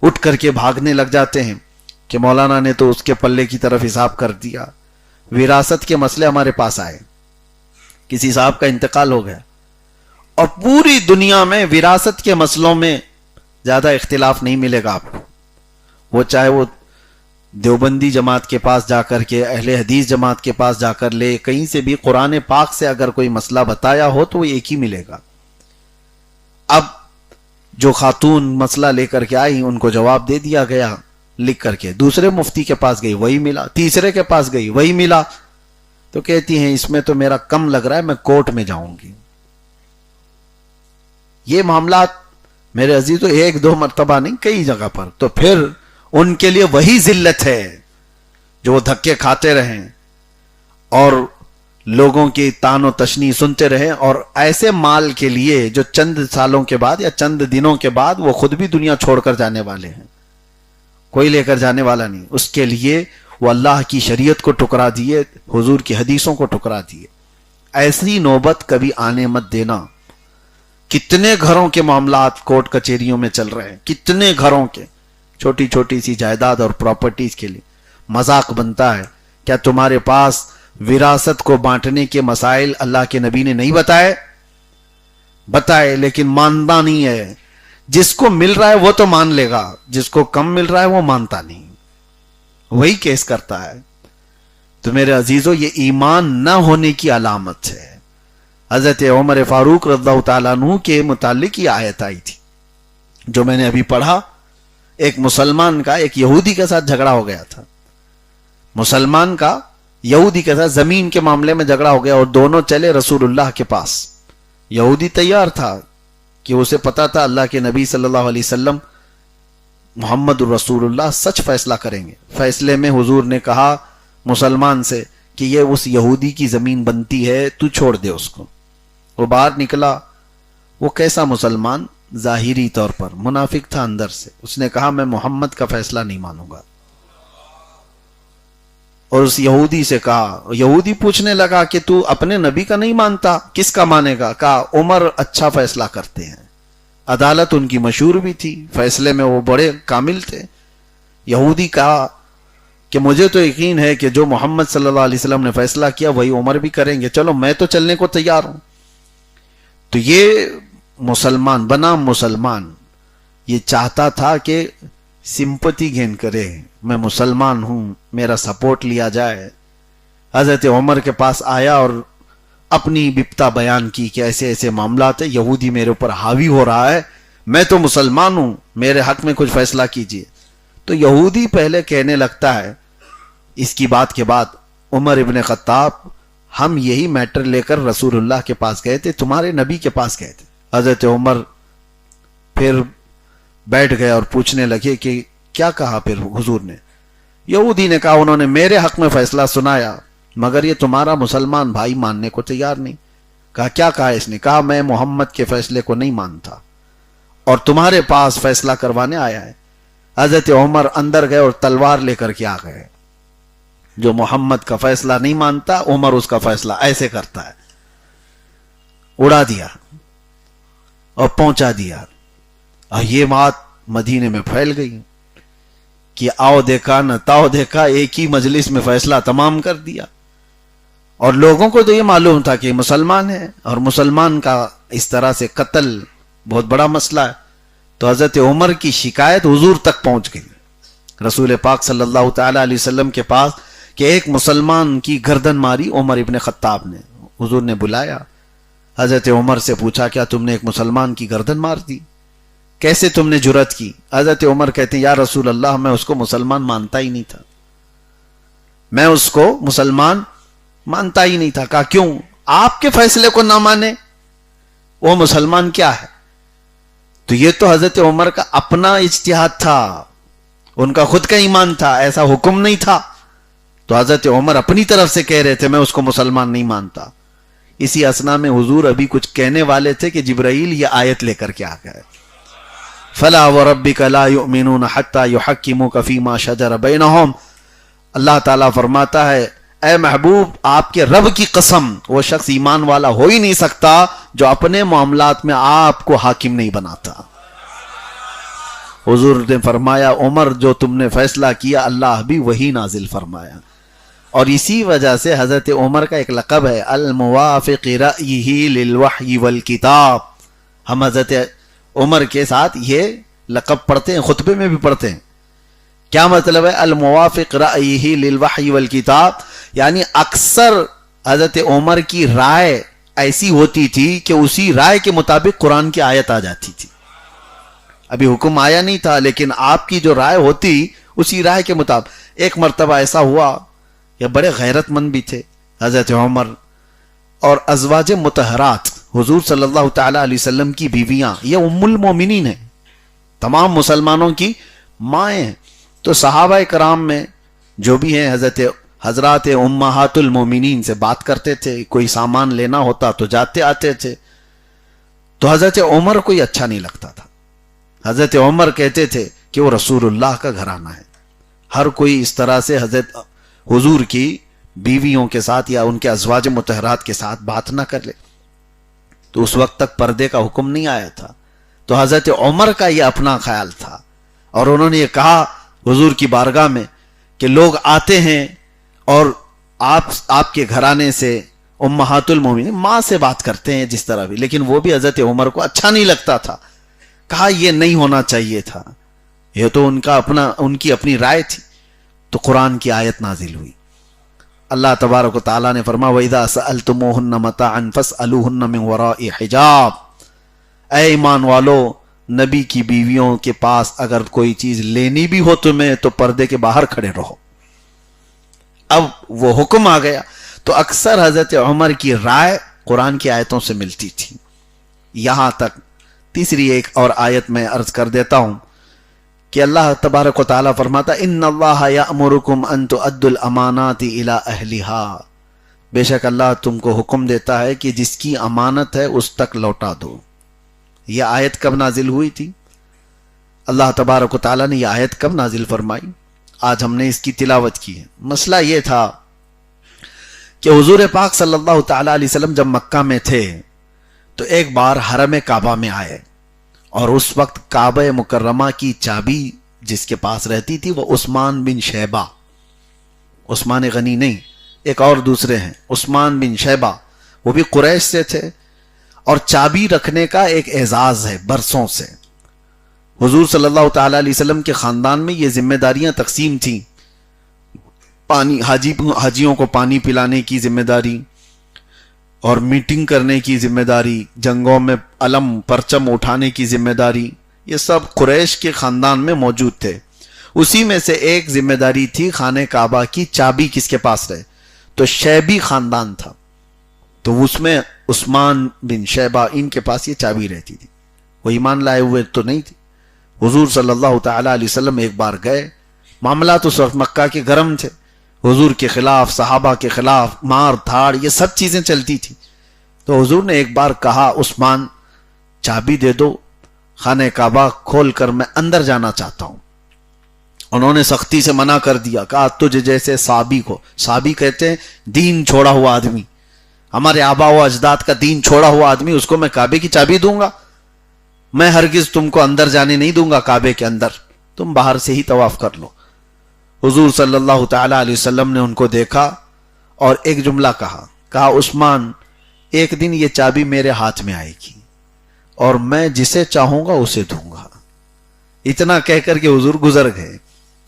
اٹھ کر کے بھاگنے لگ جاتے ہیں کہ مولانا نے تو اس کے پلے کی طرف حساب کر دیا۔ وراثت کے مسئلے ہمارے پاس آئے، کسی صاحب کا انتقال ہو گیا اور پوری دنیا میں وراثت کے مسئلوں میں زیادہ اختلاف نہیں ملے گا آپ کو، وہ چاہے وہ دیوبندی جماعت کے پاس جا کر کے، اہل حدیث جماعت کے پاس جا کر لے، کہیں سے بھی قرآن پاک سے اگر کوئی مسئلہ بتایا ہو تو وہ ایک ہی ملے گا۔ اب جو خاتون مسئلہ لے کر کے آئی ان کو جواب دے دیا گیا لکھ کر کے، دوسرے مفتی کے پاس گئی وہی ملا، تیسرے کے پاس گئی وہی ملا، تو کہتی ہیں اس میں تو میرا کم لگ رہا ہے، میں کورٹ میں جاؤں گی۔ یہ معاملات میرے عزیزو ایک دو مرتبہ نہیں، کئی جگہ پر، تو پھر ان کے لیے وہی ذلت ہے جو وہ دھکے کھاتے رہیں اور لوگوں کی تان و تشنیع سنتے رہیں، اور ایسے مال کے لیے جو چند سالوں کے بعد یا چند دنوں کے بعد وہ خود بھی دنیا چھوڑ کر جانے والے ہیں، کوئی لے کر جانے والا نہیں، اس کے لیے وہ اللہ کی شریعت کو ٹکرا دیے، حضور کی حدیثوں کو ٹکرا دیے۔ ایسی نوبت کبھی آنے مت دینا۔ کتنے گھروں کے معاملات کورٹ کچہریوں میں چل رہے ہیں، کتنے گھروں کے، چھوٹی چھوٹی سی جائیداد اور پراپرٹیز کے لیے مذاق بنتا ہے۔ کیا تمہارے پاس وراثت کو بانٹنے کے مسائل اللہ کے نبی نے نہیں بتائے لیکن ماننا نہیں ہے۔ جس کو مل رہا ہے وہ تو مان لے گا، جس کو کم مل رہا ہے وہ مانتا نہیں، وہی کیس کرتا ہے۔ تو میرے عزیزو یہ ایمان نہ ہونے کی علامت ہے۔ حضرت عمر فاروق رضی اللہ تعالیٰ عنہ کے متعلق یہ آیت آئی تھی جو میں نے ابھی پڑھا۔ ایک مسلمان کا ایک یہودی کے ساتھ جھگڑا ہو گیا تھا، مسلمان کا یہودی کے ساتھ زمین کے معاملے میں جھگڑا ہو گیا اور دونوں چلے رسول اللہ کے پاس. یہودی تیار تھا کہ اسے پتا تھا اللہ کے نبی صلی اللہ علیہ وسلم محمد الرسول اللہ سچ فیصلہ کریں گے. فیصلے میں حضور نے کہا مسلمان سے کہ یہ اس یہودی کی زمین بنتی ہے, تو چھوڑ دے اس کو. وہ باہر نکلا. وہ کیسا مسلمان؟ ظاہری طور پر منافق تھا اندر سے. اس نے کہا میں محمد کا فیصلہ نہیں مانوں گا. اور اس یہودی سے کہا, یہودی پوچھنے لگا کہ تو اپنے نبی کا نہیں مانتا, کس کا مانے گا؟ کہا عمر اچھا فیصلہ کرتے ہیں. عدالت ان کی مشہور بھی تھی, فیصلے میں وہ بڑے کامل تھے. یہودی کہا کہ مجھے تو یقین ہے کہ جو محمد صلی اللہ علیہ وسلم نے فیصلہ کیا وہی عمر بھی کریں گے, چلو میں تو چلنے کو تیار ہوں. تو یہ مسلمان بنام مسلمان یہ چاہتا تھا کہ سمپتی گین کرے, میں مسلمان ہوں, میرا سپورٹ لیا جائے. حضرت عمر کے پاس آیا اور اپنی بپتا بیان کی کہ ایسے ایسے معاملات ہیں, یہودی میرے اوپر حاوی ہو رہا ہے, میں تو مسلمان ہوں, میرے حق میں کچھ فیصلہ کیجئے. تو یہودی پہلے کہنے لگتا ہے اس کی بات کے بعد, عمر ابن خطاب ہم یہی میٹر لے کر رسول اللہ کے پاس گئے تھے, تمہارے نبی کے پاس گئے تھے. حضرت عمر پھر بیٹھ گئے اور پوچھنے لگے کہ کیا کہا پھر حضور نے؟ یہودی نے کہا انہوں نے میرے حق میں فیصلہ سنایا مگر یہ تمہارا مسلمان بھائی ماننے کو تیار نہیں. کہا کیا کہا اس نے؟ کہا میں محمد کے فیصلے کو نہیں مانتا اور تمہارے پاس فیصلہ کروانے آیا ہے. حضرت عمر اندر گئے اور تلوار لے کر کے آ گئے. جو محمد کا فیصلہ نہیں مانتا عمر اس کا فیصلہ ایسے کرتا ہے. اڑا دیا اور پہنچا دیا. اور یہ بات مدینے میں پھیل گئی کہ آؤ دیکھا نہ تاؤ دیکھا, ایک ہی مجلس میں فیصلہ تمام کر دیا. اور لوگوں کو تو یہ معلوم تھا کہ مسلمان ہے اور مسلمان کا اس طرح سے قتل بہت بڑا مسئلہ ہے. تو حضرت عمر کی شکایت حضور تک پہنچ گئی, رسول پاک صلی اللہ تعالی علیہ وسلم کے پاس, کہ ایک مسلمان کی گردن ماری عمر ابن خطاب نے. حضور نے بلایا, حضرت عمر سے پوچھا کیا تم نے ایک مسلمان کی گردن مار دی؟ کیسے تم نے جرأت کی؟ حضرت عمر کہتے ہیں یا رسول اللہ میں اس کو مسلمان مانتا ہی نہیں تھا, میں اس کو مسلمان مانتا ہی نہیں تھا. کہا کیوں؟ آپ کے فیصلے کو نہ مانے وہ مسلمان کیا ہے؟ تو یہ تو حضرت عمر کا اپنا اجتہاد تھا, ان کا خود کا ایمان تھا, ایسا حکم نہیں تھا. تو حضرت عمر اپنی طرف سے کہہ رہے تھے میں اس کو مسلمان نہیں مانتا. اسی اثنا میں حضور ابھی کچھ کہنے والے تھے کہ جبرائیل یہ آیت لے کر کے آ گئے, فلا وربک لا یؤمنون حتی یحکموک فیما شجر بینہم. اللہ تعالیٰ فرماتا ہے اے محبوب آپ کے رب کی قسم وہ شخص ایمان والا ہو ہی نہیں سکتا جو اپنے معاملات میں آپ کو حاکم نہیں بناتا. حضور نے فرمایا عمر جو تم نے فیصلہ کیا اللہ بھی وہی نازل فرمایا. اور اسی وجہ سے حضرت عمر کا ایک لقب ہے الموافق رأیہ للوحی والکتاب. ہم حضرت عمر کے ساتھ یہ لقب پڑھتے ہیں, خطبے میں بھی پڑھتے ہیں. کیا مطلب ہے الموافق رأیہ للوحی والکتاب؟ یعنی اکثر حضرت عمر کی رائے ایسی ہوتی تھی کہ اسی رائے کے مطابق قرآن کی آیت آ جاتی تھی. ابھی حکم آیا نہیں تھا لیکن آپ کی جو رائے ہوتی اسی رائے کے مطابق. ایک مرتبہ ایسا ہوا, یہ بڑے غیرت مند بھی تھے حضرت عمر, اور ازواج مطہرات حضور صلی اللہ تعالی علیہ وسلم کی بیویاں یہ ام المومنین ہیں, تمام مسلمانوں کی مائیں ہیں. تو صحابہ کرام میں جو بھی ہیں حضرات امہات المومنین سے بات کرتے تھے, کوئی سامان لینا ہوتا تو جاتے آتے تھے. تو حضرت عمر کو یہ اچھا نہیں لگتا تھا. حضرت عمر کہتے تھے کہ وہ رسول اللہ کا گھرانہ ہے, ہر کوئی اس طرح سے حضرت حضور کی بیویوں کے ساتھ یا ان کے ازواج مطہرات کے ساتھ بات نہ کر لے. تو اس وقت تک پردے کا حکم نہیں آیا تھا. تو حضرت عمر کا یہ اپنا خیال تھا اور انہوں نے یہ کہا حضور کی بارگاہ میں کہ لوگ آتے ہیں اور آپ کے گھرانے سے امہات المومنین ماں سے بات کرتے ہیں جس طرح بھی, لیکن وہ بھی حضرت عمر کو اچھا نہیں لگتا تھا. کہا یہ نہیں ہونا چاہیے تھا, یہ تو ان کی اپنی رائے تھی. تو قرآن کی آیت نازل ہوئی. اللہ تبارک و تعالیٰ نے فرمایا وَإِذَا سَأَلْتُمُوهُنَّ مَتَاعًا فَاسْأَلُوهُنَّ مِنْ وَرَاءِ حِجَابٍ. اے ایمان والو نبی کی بیویوں کے پاس اگر کوئی چیز لینی بھی ہو تمہیں تو پردے کے باہر کھڑے رہو. اب وہ حکم آ گیا. تو اکثر حضرت عمر کی رائے قرآن کی آیتوں سے ملتی تھی. یہاں تک تیسری ایک اور آیت میں عرض کر دیتا ہوں کہ اللہ تبارک و تعالیٰ فرماتا ان اللہ یأمرکم ان تؤدوا الامانات الی اہلہا، بے شک اللہ تم کو حکم دیتا ہے کہ جس کی امانت ہے اس تک لوٹا دو. یہ آیت کب نازل ہوئی تھی؟ اللہ تبارک و تعالیٰ نے یہ آیت کب نازل فرمائی؟ آج ہم نے اس کی تلاوت کی ہے. مسئلہ یہ تھا کہ حضور پاک صلی اللہ تعالیٰ علیہ وسلم جب مکہ میں تھے تو ایک بار حرم کعبہ میں آئے، اور اس وقت کعبہ مکرمہ کی چابی جس کے پاس رہتی تھی وہ عثمان بن شیبہ، عثمان غنی نہیں، ایک اور دوسرے ہیں عثمان بن شیبہ، وہ بھی قریش سے تھے، اور چابی رکھنے کا ایک اعزاز ہے برسوں سے. حضور صلی اللہ تعالیٰ علیہ وسلم کے خاندان میں یہ ذمہ داریاں تقسیم تھیں. پانی حاجیوں کو پانی پلانے کی ذمہ داری، اور میٹنگ کرنے کی ذمہ داری، جنگوں میں علم پرچم اٹھانے کی ذمہ داری، یہ سب قریش کے خاندان میں موجود تھے. اسی میں سے ایک ذمہ داری تھی خانہ کعبہ کی چابی کس کے پاس رہے، تو شیبی خاندان تھا، تو اس میں عثمان بن شیبہ ان کے پاس یہ چابی رہتی تھی. وہ ایمان لائے ہوئے تو نہیں تھی. حضور صلی اللہ تعالیٰ علیہ وسلم ایک بار گئے، معاملات اس وقت مکہ کے گرم تھے، حضور کے خلاف، صحابہ کے خلاف مار دھاڑ یہ سب چیزیں چلتی تھی. تو حضور نے ایک بار کہا عثمان چابی دے دو، خانہ کعبہ کھول کر میں اندر جانا چاہتا ہوں. انہوں نے سختی سے منع کر دیا، کہا تجھ جیسے صحابی کو، صحابی کہتے ہیں دین چھوڑا ہوا آدمی، ہمارے آبا و اجداد کا دین چھوڑا ہوا آدمی، اس کو میں کعبے کی چابی دوں گا؟ میں ہرگز تم کو اندر جانے نہیں دوں گا کعبے کے اندر، تم باہر سے ہی طواف کر لو. حضور صلی اللہ تعالیٰ علیہ وسلم نے ان کو دیکھا اور ایک جملہ کہا عثمان ایک دن یہ چابی میرے ہاتھ میں آئے گی اور میں جسے چاہوں گا اسے دوں گا. اتنا کہہ کر کے حضور گزر گئے.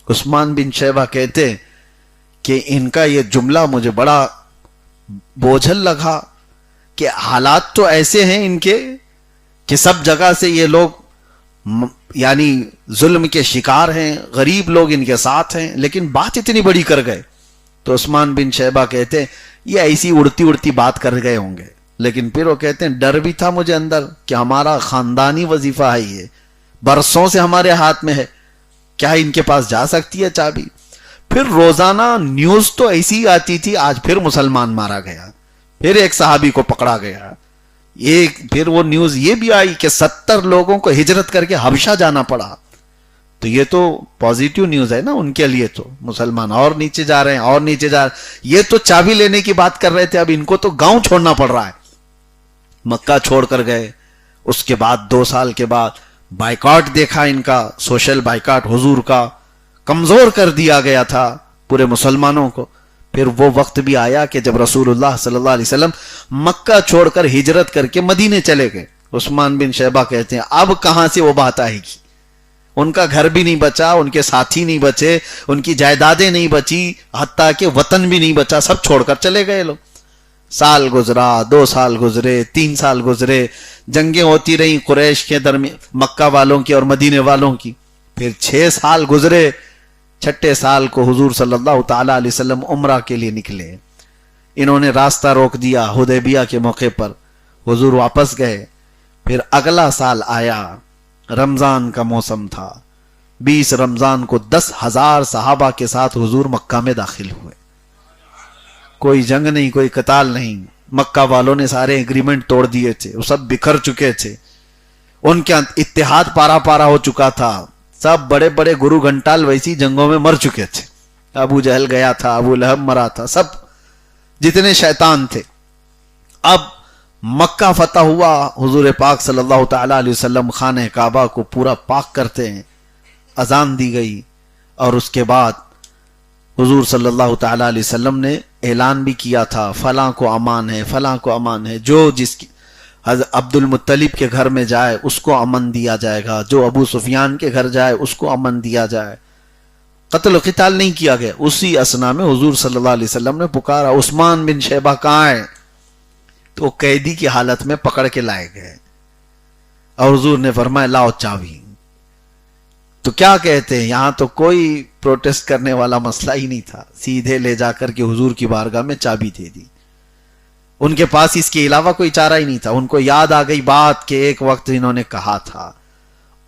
عثمان بن شیبہ کہتے کہ ان کا یہ جملہ مجھے بڑا بوجھل لگا کہ حالات تو ایسے ہیں ان کے کہ سب جگہ سے یہ لوگ یعنی ظلم کے شکار ہیں، غریب لوگ ان کے ساتھ ہیں، لیکن بات اتنی بڑی کر گئے. تو عثمان بن شیبہ کہتے ہیں یہ ایسی اڑتی اڑتی بات کر گئے ہوں گے، لیکن پھر وہ کہتے ہیں ڈر بھی تھا مجھے اندر کہ ہمارا خاندانی وظیفہ ہے، یہ برسوں سے ہمارے ہاتھ میں ہے، کیا ان کے پاس جا سکتی ہے چابی؟ پھر روزانہ نیوز تو ایسی آتی تھی، آج پھر مسلمان مارا گیا، پھر ایک صحابی کو پکڑا گیا، پھر وہ نیوز یہ بھی آئی کہ 70 لوگوں کو ہجرت کر کے حبشہ جانا پڑا. تو یہ تو پازیٹیو نیوز ہے نا ان کے لیے، تو مسلمان اور نیچے جا رہے ہیں اور نیچے جا رہے ہیں. یہ تو چابی لینے کی بات کر رہے تھے، اب ان کو تو گاؤں چھوڑنا پڑ رہا ہے. مکہ چھوڑ کر گئے. اس کے بعد 2 سال کے بعد بائیکاٹ دیکھا ان کا، سوشل بائیکاٹ حضور کا، کمزور کر دیا گیا تھا پورے مسلمانوں کو. پھر وہ وقت بھی آیا کہ جب رسول اللہ صلی اللہ علیہ وسلم مکہ چھوڑ کر ہجرت کر کے مدینے چلے گئے. عثمان بن شیبہ کہتے ہیں اب کہاں سے وہ بات آئے گی؟ ان کا گھر بھی نہیں بچا، ان کے ساتھی نہیں بچے، ان کی جائیدادیں نہیں بچی، حتیٰ کہ وطن بھی نہیں بچا، سب چھوڑ کر چلے گئے لوگ. سال گزرا، 2 سال گزرے، 3 سال گزرے، جنگیں ہوتی رہیں قریش کے درمیان، مکہ والوں کی اور مدینے والوں کی. پھر 6 سال گزرے. 6 سال کو حضور صلی اللہ تعالی علیہ وسلم عمرہ کے لیے نکلے. انہوں نے راستہ روک دیا حدیبیہ کے موقع پر، حضور واپس گئے. پھر اگلا سال آیا، رمضان کا موسم تھا. 20 رمضان کو 10,000 صحابہ کے ساتھ حضور مکہ میں داخل ہوئے. کوئی جنگ نہیں، کوئی قتال نہیں. مکہ والوں نے سارے ایگریمنٹ توڑ دیے تھے، وہ سب بکھر چکے تھے، ان کے اتحاد پارا پارا ہو چکا تھا. سب بڑے بڑے گرو گھنٹال ویسی جنگوں میں مر چکے تھے. ابو جہل گیا تھا، ابو لہب مرا تھا، سب جتنے شیطان تھے. اب مکہ فتح ہوا، حضور پاک صلی اللہ تعالی علیہ وسلم خانہ کعبہ کو پورا پاک کرتے ہیں. اذان دی گئی اور اس کے بعد حضور صلی اللہ تعالی علیہ وسلم نے اعلان بھی کیا تھا فلاں کو امان ہے، فلاں کو امان ہے، جو جس کی حضرت عبد المطلب کے گھر میں جائے اس کو امن دیا جائے گا، جو ابو سفیان کے گھر جائے اس کو امن دیا جائے. قتل و قتال نہیں کیا گیا. اسی اسنا میں حضور صلی اللہ علیہ وسلم نے پکارا عثمان بن شیبہ کہاں ہے؟ تو قیدی کی حالت میں پکڑ کے لائے گئے اور حضور نے فرمایا لاؤ چابی. تو کیا کہتے ہیں، یہاں تو کوئی پروٹیسٹ کرنے والا مسئلہ ہی نہیں تھا، سیدھے لے جا کر کے حضور کی بارگاہ میں چابی دے دی. ان کے پاس اس کے علاوہ کوئی چارہ ہی نہیں تھا. ان کو یاد آ گئی بات کہ ایک وقت انہوں نے کہا تھا،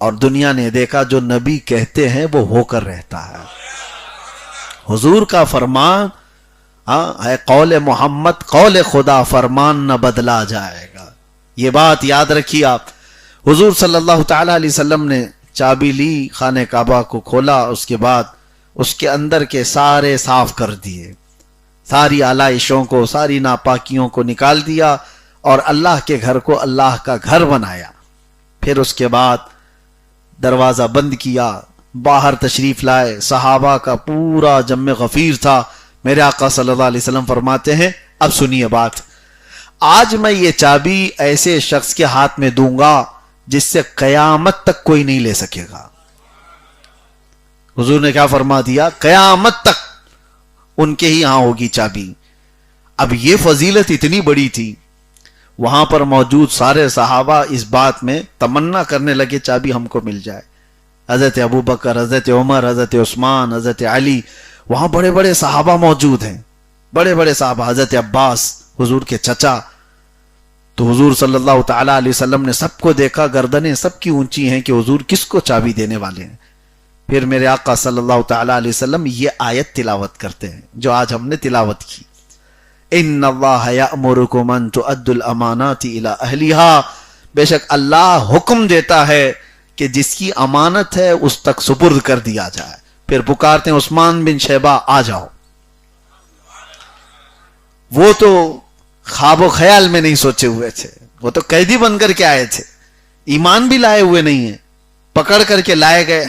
اور دنیا نے دیکھا جو نبی کہتے ہیں وہ ہو کر رہتا ہے. حضور کا فرمان ہے قول محمد قول خدا، فرمان نہ بدلا جائے گا. یہ بات یاد رکھیے آپ. حضور صلی اللہ تعالی علیہ وسلم نے چابی لی، خانہ کعبہ کو کھولا، اس کے بعد اس کے اندر کے سارے صاف کر دیے، ساری آلائشوں کو، ساری ناپاکیوں کو نکال دیا، اور اللہ کے گھر کو اللہ کا گھر بنایا. پھر اس کے بعد دروازہ بند کیا، باہر تشریف لائے. صحابہ کا پورا جم غفیر تھا. میرے آقا صلی اللہ علیہ وسلم فرماتے ہیں اب سنیے بات، آج میں یہ چابی ایسے شخص کے ہاتھ میں دوں گا جس سے قیامت تک کوئی نہیں لے سکے گا. حضور نے کیا فرما دیا؟ قیامت تک ان کے ہی ہاں ہوگی چابی. اب یہ فضیلت اتنی بڑی تھی، وہاں پر موجود سارے صحابہ اس بات میں تمنا کرنے لگے چابی ہم کو مل جائے. حضرت ابو بکر، حضرت عمر، حضرت عثمان، حضرت علی، وہاں بڑے بڑے صحابہ موجود ہیں، بڑے بڑے صحابہ، حضرت عباس حضور کے چچا. تو حضور صلی اللہ تعالی علیہ وسلم نے سب کو دیکھا، گردنیں سب کی اونچی ہیں کہ حضور کس کو چابی دینے والے ہیں. پھر میرے آقا صلی اللہ تعالی علیہ وسلم یہ آیت تلاوت کرتے ہیں جو آج ہم نے تلاوت کی، ان اللہ یأمرکم ان تؤدوا الامانات الی اہلھا، بے شک اللہ حکم دیتا ہے کہ جس کی امانت ہے اس تک سپرد کر دیا جائے. پھر پکارتے ہیں عثمان بن شیبہ آ جاؤ. وہ تو خواب و خیال میں نہیں سوچے ہوئے تھے، وہ تو قیدی بن کر کے آئے تھے، ایمان بھی لائے ہوئے نہیں ہیں، پکڑ کر کے لائے گئے.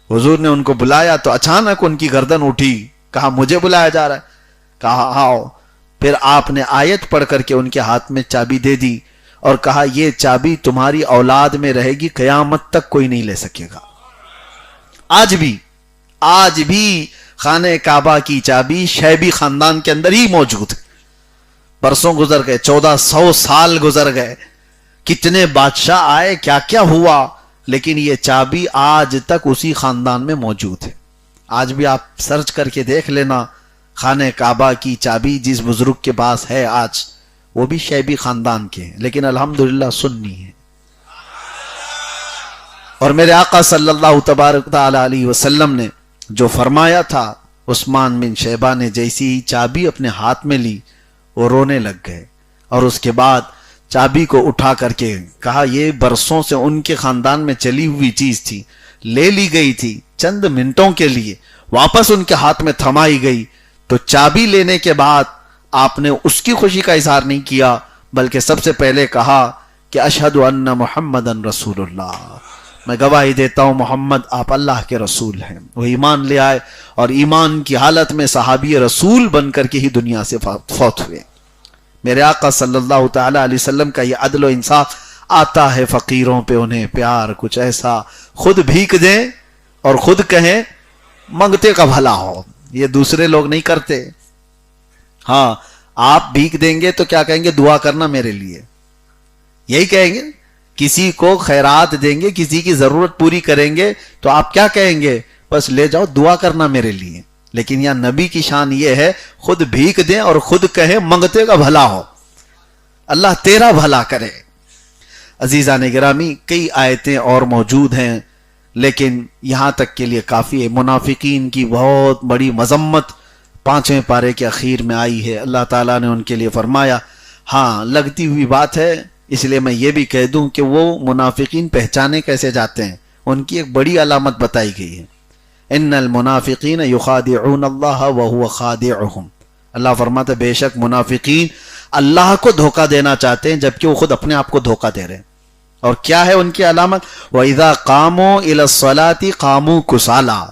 حضور نے ان کو بلایا تو اچانک ان کی گردن اٹھی، کہا مجھے بلایا جا رہا ہے؟ کہا آؤ. پھر آپ نے آیت پڑھ کر کے ان کے ہاتھ میں چابی دے دی اور کہا یہ چابی تمہاری اولاد میں رہے گی، قیامت تک کوئی نہیں لے سکے گا. آج بھی خانہ کعبہ کی چابی شیبی خاندان کے اندر ہی موجود ہے. برسوں گزر گئے، 1400 سال گزر گئے، کتنے بادشاہ آئے، کیا کیا ہوا، لیکن یہ چابی آج تک اسی خاندان میں موجود ہے. آج بھی آپ سرچ کر کے دیکھ لینا، خانہ کعبہ کی چابی جس بزرگ کے پاس ہے آج، وہ بھی شیبی خاندان کے ہیں، لیکن الحمدللہ سنی ہے. اور میرے آقا صلی اللہ تبارک تعالی علیہ وسلم نے جو فرمایا تھا، عثمان بن شیبہ نے جیسی ہی چابی اپنے ہاتھ میں لی وہ رونے لگ گئے، اور اس کے بعد چابی کو اٹھا کر کے کہا یہ برسوں سے ان کے خاندان میں چلی ہوئی چیز تھی، لے لی گئی تھی چند منٹوں کے لیے، واپس ان کے ہاتھ میں تھمائی گئی. تو چابی لینے کے بعد آپ نے اس کی خوشی کا اظہار نہیں کیا، بلکہ سب سے پہلے کہا کہ اشہد ان محمدن رسول اللہ، میں گواہی دیتا ہوں محمد آپ اللہ کے رسول ہیں. وہ ایمان لے آئے اور ایمان کی حالت میں صحابی رسول بن کر کے ہی دنیا سے فوت ہوئے. میرے آقا صلی اللہ تعالی علیہ وسلم کا یہ عدل و انصاف آتا ہے فقیروں پہ انہیں پیار کچھ ایسا، خود بھیک دیں اور خود کہیں منگتے کا بھلا ہو. یہ دوسرے لوگ نہیں کرتے. ہاں آپ بھیک دیں گے تو کیا کہیں گے؟ دعا کرنا میرے لیے، یہی کہیں گے. کسی کو خیرات دیں گے، کسی کی ضرورت پوری کریں گے تو آپ کیا کہیں گے؟ بس لے جاؤ، دعا کرنا میرے لیے. لیکن یہاں نبی کی شان یہ ہے خود بھیک دیں اور خود کہیں منگتے کا بھلا ہو، اللہ تیرا بھلا کرے. عزیزان گرامی، کئی آیتیں اور موجود ہیں لیکن یہاں تک کے لیے کافی ہے. منافقین کی بہت بڑی مذمت 5ویں پارے کے اخیر میں آئی ہے. اللہ تعالیٰ نے ان کے لیے فرمایا، ہاں لگتی ہوئی بات ہے، اس لیے میں یہ بھی کہہ دوں کہ وہ منافقین پہچانے کیسے جاتے ہیں. ان کی ایک بڑی علامت بتائی گئی ہے، ان المنافقین یخادعون اللہ وہو خادعہم. اللہ فرماتا ہے بے شک منافقین اللہ کو دھوکہ دینا چاہتے ہیں جبکہ وہ خود اپنے آپ کو دھوکہ دے رہے ہیں. اور کیا ہے ان کی علامت؟ وَإِذَا قَامُوا إِلَى الصَّلَاةِ قَامُوا كُسَالَىٰ.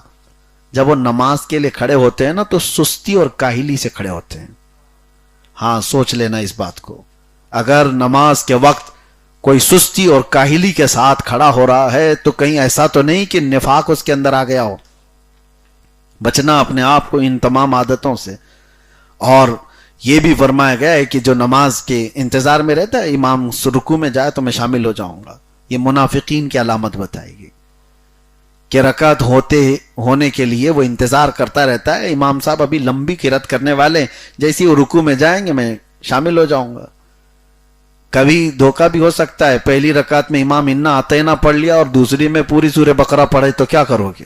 جب وہ نماز کے لیے کھڑے ہوتے ہیں نا تو سستی اور کاہلی سے کھڑے ہوتے ہیں. ہاں سوچ لینا اس بات کو، اگر نماز کے وقت کوئی سستی اور کاہلی کے ساتھ کھڑا ہو رہا ہے تو کہیں ایسا تو نہیں کہ نفاق اس کے اندر آ گیا ہو. بچنا اپنے آپ کو ان تمام عادتوں سے. اور یہ بھی فرمایا گیا ہے کہ جو نماز کے انتظار میں رہتا ہے امام رکوع میں جائے تو میں شامل ہو جاؤں گا، یہ منافقین کی علامت بتائی گئی. کہ رکعت ہونے کے لیے وہ انتظار کرتا رہتا ہے، امام صاحب ابھی لمبی قرات کرنے والے، جیسے وہ رکوع میں جائیں گے میں شامل ہو جاؤں گا۔ کبھی دھوکہ بھی ہو سکتا ہے، پہلی رکعت میں امام انا اعطینا پڑھ لیا اور دوسری میں پوری سورہ بقرہ پڑھے تو کیا کرو گے؟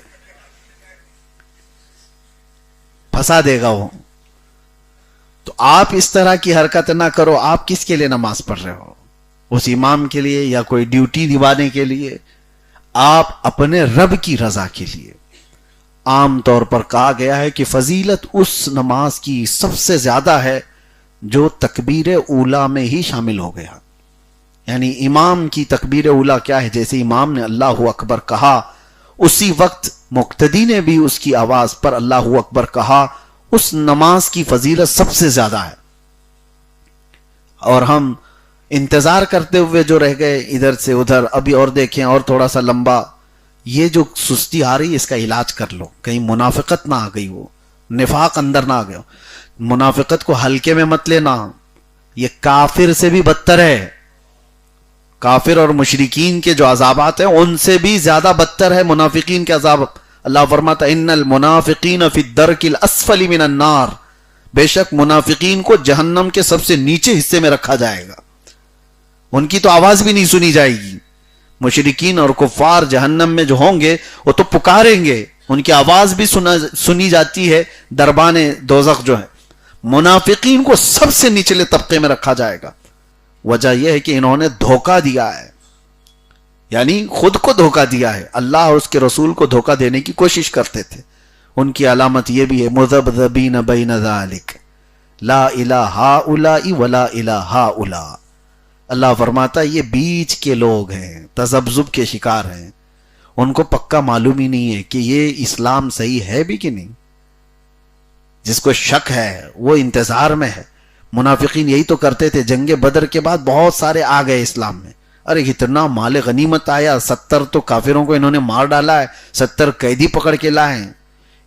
پھنسا دے گا وہ۔ تو آپ اس طرح کی حرکت نہ کرو۔ آپ کس کے لیے نماز پڑھ رہے ہو؟ اس امام کے لیے یا کوئی ڈیوٹی نبھانے کے لیے؟ آپ اپنے رب کی رضا کے لیے۔ عام طور پر کہا گیا ہے کہ فضیلت اس نماز کی سب سے زیادہ ہے جو تکبیر اولیٰ میں ہی شامل ہو گیا۔ یعنی امام کی تکبیر اولیٰ کیا ہے؟ جیسے امام نے اللہ اکبر کہا، اسی وقت مقتدی نے بھی اس کی آواز پر اللہ اکبر کہا، اس نماز کی فضیلت سب سے زیادہ ہے۔ اور ہم انتظار کرتے ہوئے جو رہ گئے ادھر سے ادھر، ابھی اور دیکھیں اور تھوڑا سا لمبا، یہ جو سستی آ رہی ہے اس کا علاج کر لو، کہیں منافقت نہ آ گئی ہو، نفاق اندر نہ آ گیا۔ منافقت کو ہلکے میں مت لینا، یہ کافر سے بھی بدتر ہے۔ کافر اور مشرکین کے جو عذابات ہیں ان سے بھی زیادہ بدتر ہے منافقین کے عذاب۔ اللہ فرماتا ان المنافقین فی الدرک الاسفل من النار، بے شک منافقین کو جہنم کے سب سے نیچے حصے میں رکھا جائے گا، ان کی تو آواز بھی نہیں سنی جائے گی۔ مشرکین اور کفار جہنم میں جو ہوں گے وہ تو پکاریں گے، ان کی آواز بھی سنی جاتی ہے، دربان دوزخ جو ہے۔ منافقین کو سب سے نچلے طبقے میں رکھا جائے گا۔ وجہ یہ ہے کہ انہوں نے دھوکہ دیا ہے، یعنی خود کو دھوکہ دیا ہے، اللہ اور اس کے رسول کو دھوکہ دینے کی کوشش کرتے تھے۔ ان کی علامت یہ بھی ہے مذبذبین بین ذالک لا الہ ہؤلاء ولا الہ ہؤلاء۔ اللہ فرماتا ہے یہ بیچ کے لوگ ہیں، تذبذب کے شکار ہیں، ان کو پکا معلوم ہی نہیں ہے کہ یہ اسلام صحیح ہے بھی کہ نہیں۔ جس کو شک ہے وہ انتظار میں ہے۔ منافقین یہی تو کرتے تھے، جنگ بدر کے بعد بہت سارے آ گئے اسلام میں، ارے اتنا مال غنیمت آیا، 70 تو کافروں کو انہوں نے مار ڈالا ہے، 70 قیدی پکڑ کے لائے ہیں،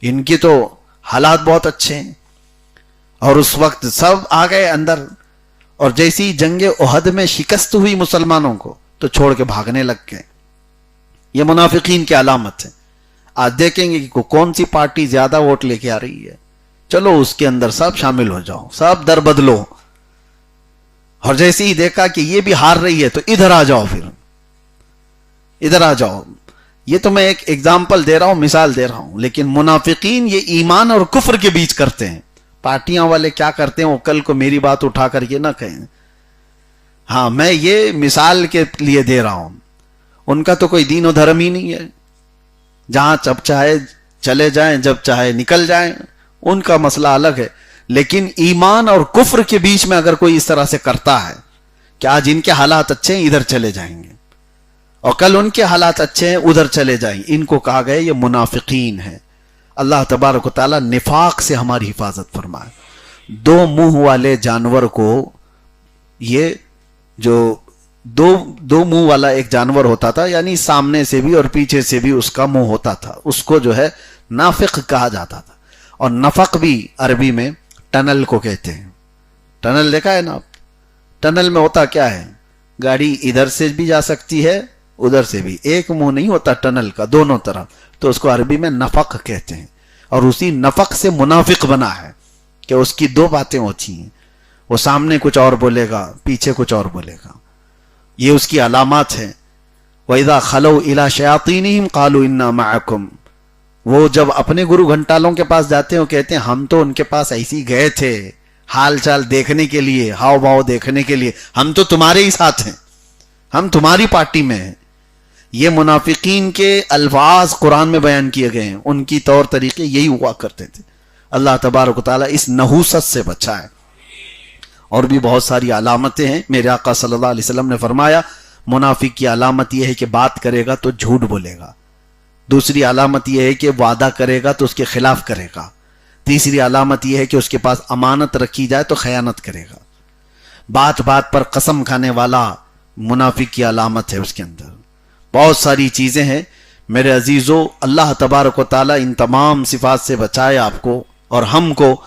ان کی تو حالات بہت اچھے ہیں۔ اور اس وقت سب آ گئے اندر، اور جیسی جنگ احد میں شکست ہوئی مسلمانوں کو تو چھوڑ کے بھاگنے لگ گئے۔ یہ منافقین کی علامت ہے۔ آج دیکھیں گے کہ کون سی پارٹی زیادہ ووٹ لے کے آ رہی ہے، چلو اس کے اندر سب شامل ہو جاؤ، سب در بدلو، اور جیسے ہی دیکھا کہ یہ بھی ہار رہی ہے تو ادھر آ جاؤ، پھر ادھر آ جاؤ۔ یہ تو میں ایک ایگزامپل دے رہا ہوں، مثال دے رہا ہوں، لیکن منافقین یہ ایمان اور کفر کے بیچ کرتے ہیں۔ پارٹیاں والے کیا کرتے ہیں وہ کل کو میری بات اٹھا کر کے نہ کہیں، ہاں میں یہ مثال کے لیے دے رہا ہوں، ان کا تو کوئی دین و دھرم ہی نہیں ہے، جہاں جب چاہے چلے جائیں، جب چاہے نکل جائیں، ان کا مسئلہ الگ ہے۔ لیکن ایمان اور کفر کے بیچ میں اگر کوئی اس طرح سے کرتا ہے کہ آج ان کے حالات اچھے ہیں ادھر چلے جائیں گے، اور کل ان کے حالات اچھے ہیں ادھر چلے جائیں، ان کو کہا گیا یہ منافقین ہے۔ اللہ تبارک و تعالی نفاق سے ہماری حفاظت فرمائے۔ دو منہ والے جانور کو، یہ جو دو منہ والا ایک جانور ہوتا تھا، یعنی سامنے سے بھی اور پیچھے سے بھی اس کا منہ ہوتا تھا، اس کو جو ہے نافق کہا جاتا تھا۔ اور نفق بھی عربی میں ٹنل کو کہتے ہیں۔ ٹنل دیکھا ہے نا آپ؟ ٹنل میں ہوتا کیا ہے؟ گاڑی ادھر سے بھی جا سکتی ہے ادھر سے بھی، ایک منہ نہیں ہوتا ٹنل کا، دونوں طرف، تو اس کو عربی میں نفق کہتے ہیں۔ اور اسی نفق سے منافق بنا ہے کہ اس کی دو باتیں ہوتی ہیں، وہ سامنے کچھ اور بولے گا، پیچھے کچھ اور بولے گا، یہ اس کی علامات ہیں۔ وَإِذَا خَلَوْا إِلَى شَيَاطِينِهِمْ قَالُوا إِنَّا مَعَكُمْ، وہ جب اپنے گرو گھنٹالوں کے پاس جاتے ہیں وہ کہتے ہیں ہم تو ان کے پاس ایسی گئے تھے حال چال دیکھنے کے لیے، ہاؤ بھاؤ دیکھنے کے لیے، ہم تو تمہارے ہی ساتھ ہیں، ہم تمہاری پارٹی میں ہیں۔ یہ منافقین کے الفاظ قرآن میں بیان کیے گئے ہیں، ان کی طور طریقے یہی ہوا کرتے تھے۔ اللہ تبارک و تعالیٰ اس نحوست سے بچائے۔ اور بھی بہت ساری علامتیں ہیں۔ میرے آقا صلی اللہ علیہ وسلم نے فرمایا منافق کی علامت یہ ہے کہ بات کرے گا تو جھوٹ بولے گا، دوسری علامت یہ ہے کہ وعدہ کرے گا تو اس کے خلاف کرے گا، تیسری علامت یہ ہے کہ اس کے پاس امانت رکھی جائے تو خیانت کرے گا، بات بات پر قسم کھانے والا منافق کی علامت ہے۔ اس کے اندر بہت ساری چیزیں ہیں میرے عزیزو۔ اللہ تبارک و تعالیٰ ان تمام صفات سے بچائے آپ کو اور ہم کو۔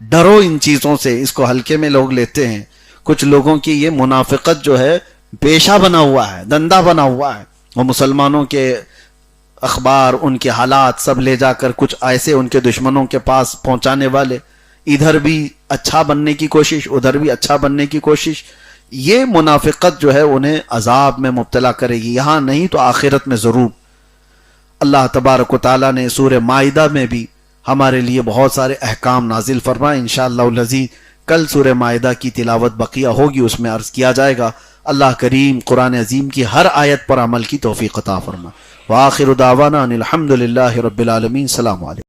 ڈرو ان چیزوں سے، اس کو ہلکے میں لوگ لیتے ہیں۔ کچھ لوگوں کی یہ منافقت جو ہے پیشہ بنا ہوا ہے، دندہ بنا ہوا ہے، وہ مسلمانوں کے اخبار، ان کے حالات سب لے جا کر کچھ ایسے ان کے دشمنوں کے پاس پہنچانے والے، ادھر بھی اچھا بننے کی کوشش، ادھر بھی اچھا بننے کی کوشش. یہ منافقت جو ہے انہیں عذاب میں مبتلا کرے گی، یہاں نہیں تو آخرت میں ضرور. اللہ تبارک و تعالیٰ نے سورہ مائدہ میں بھی ہمارے لیے بہت سارے احکام نازل فرمائے. انشاءاللہ العزیز کل سورہ مائدہ کی تلاوت بقیہ ہوگی، اس میں عرض کیا جائے گا. اللہ کریم قرآن عظیم کی ہر آیت پر عمل کی توفیق عطا فرما. وآخر دعوانا ان الحمد للہ رب العالمین. السلام علیکم.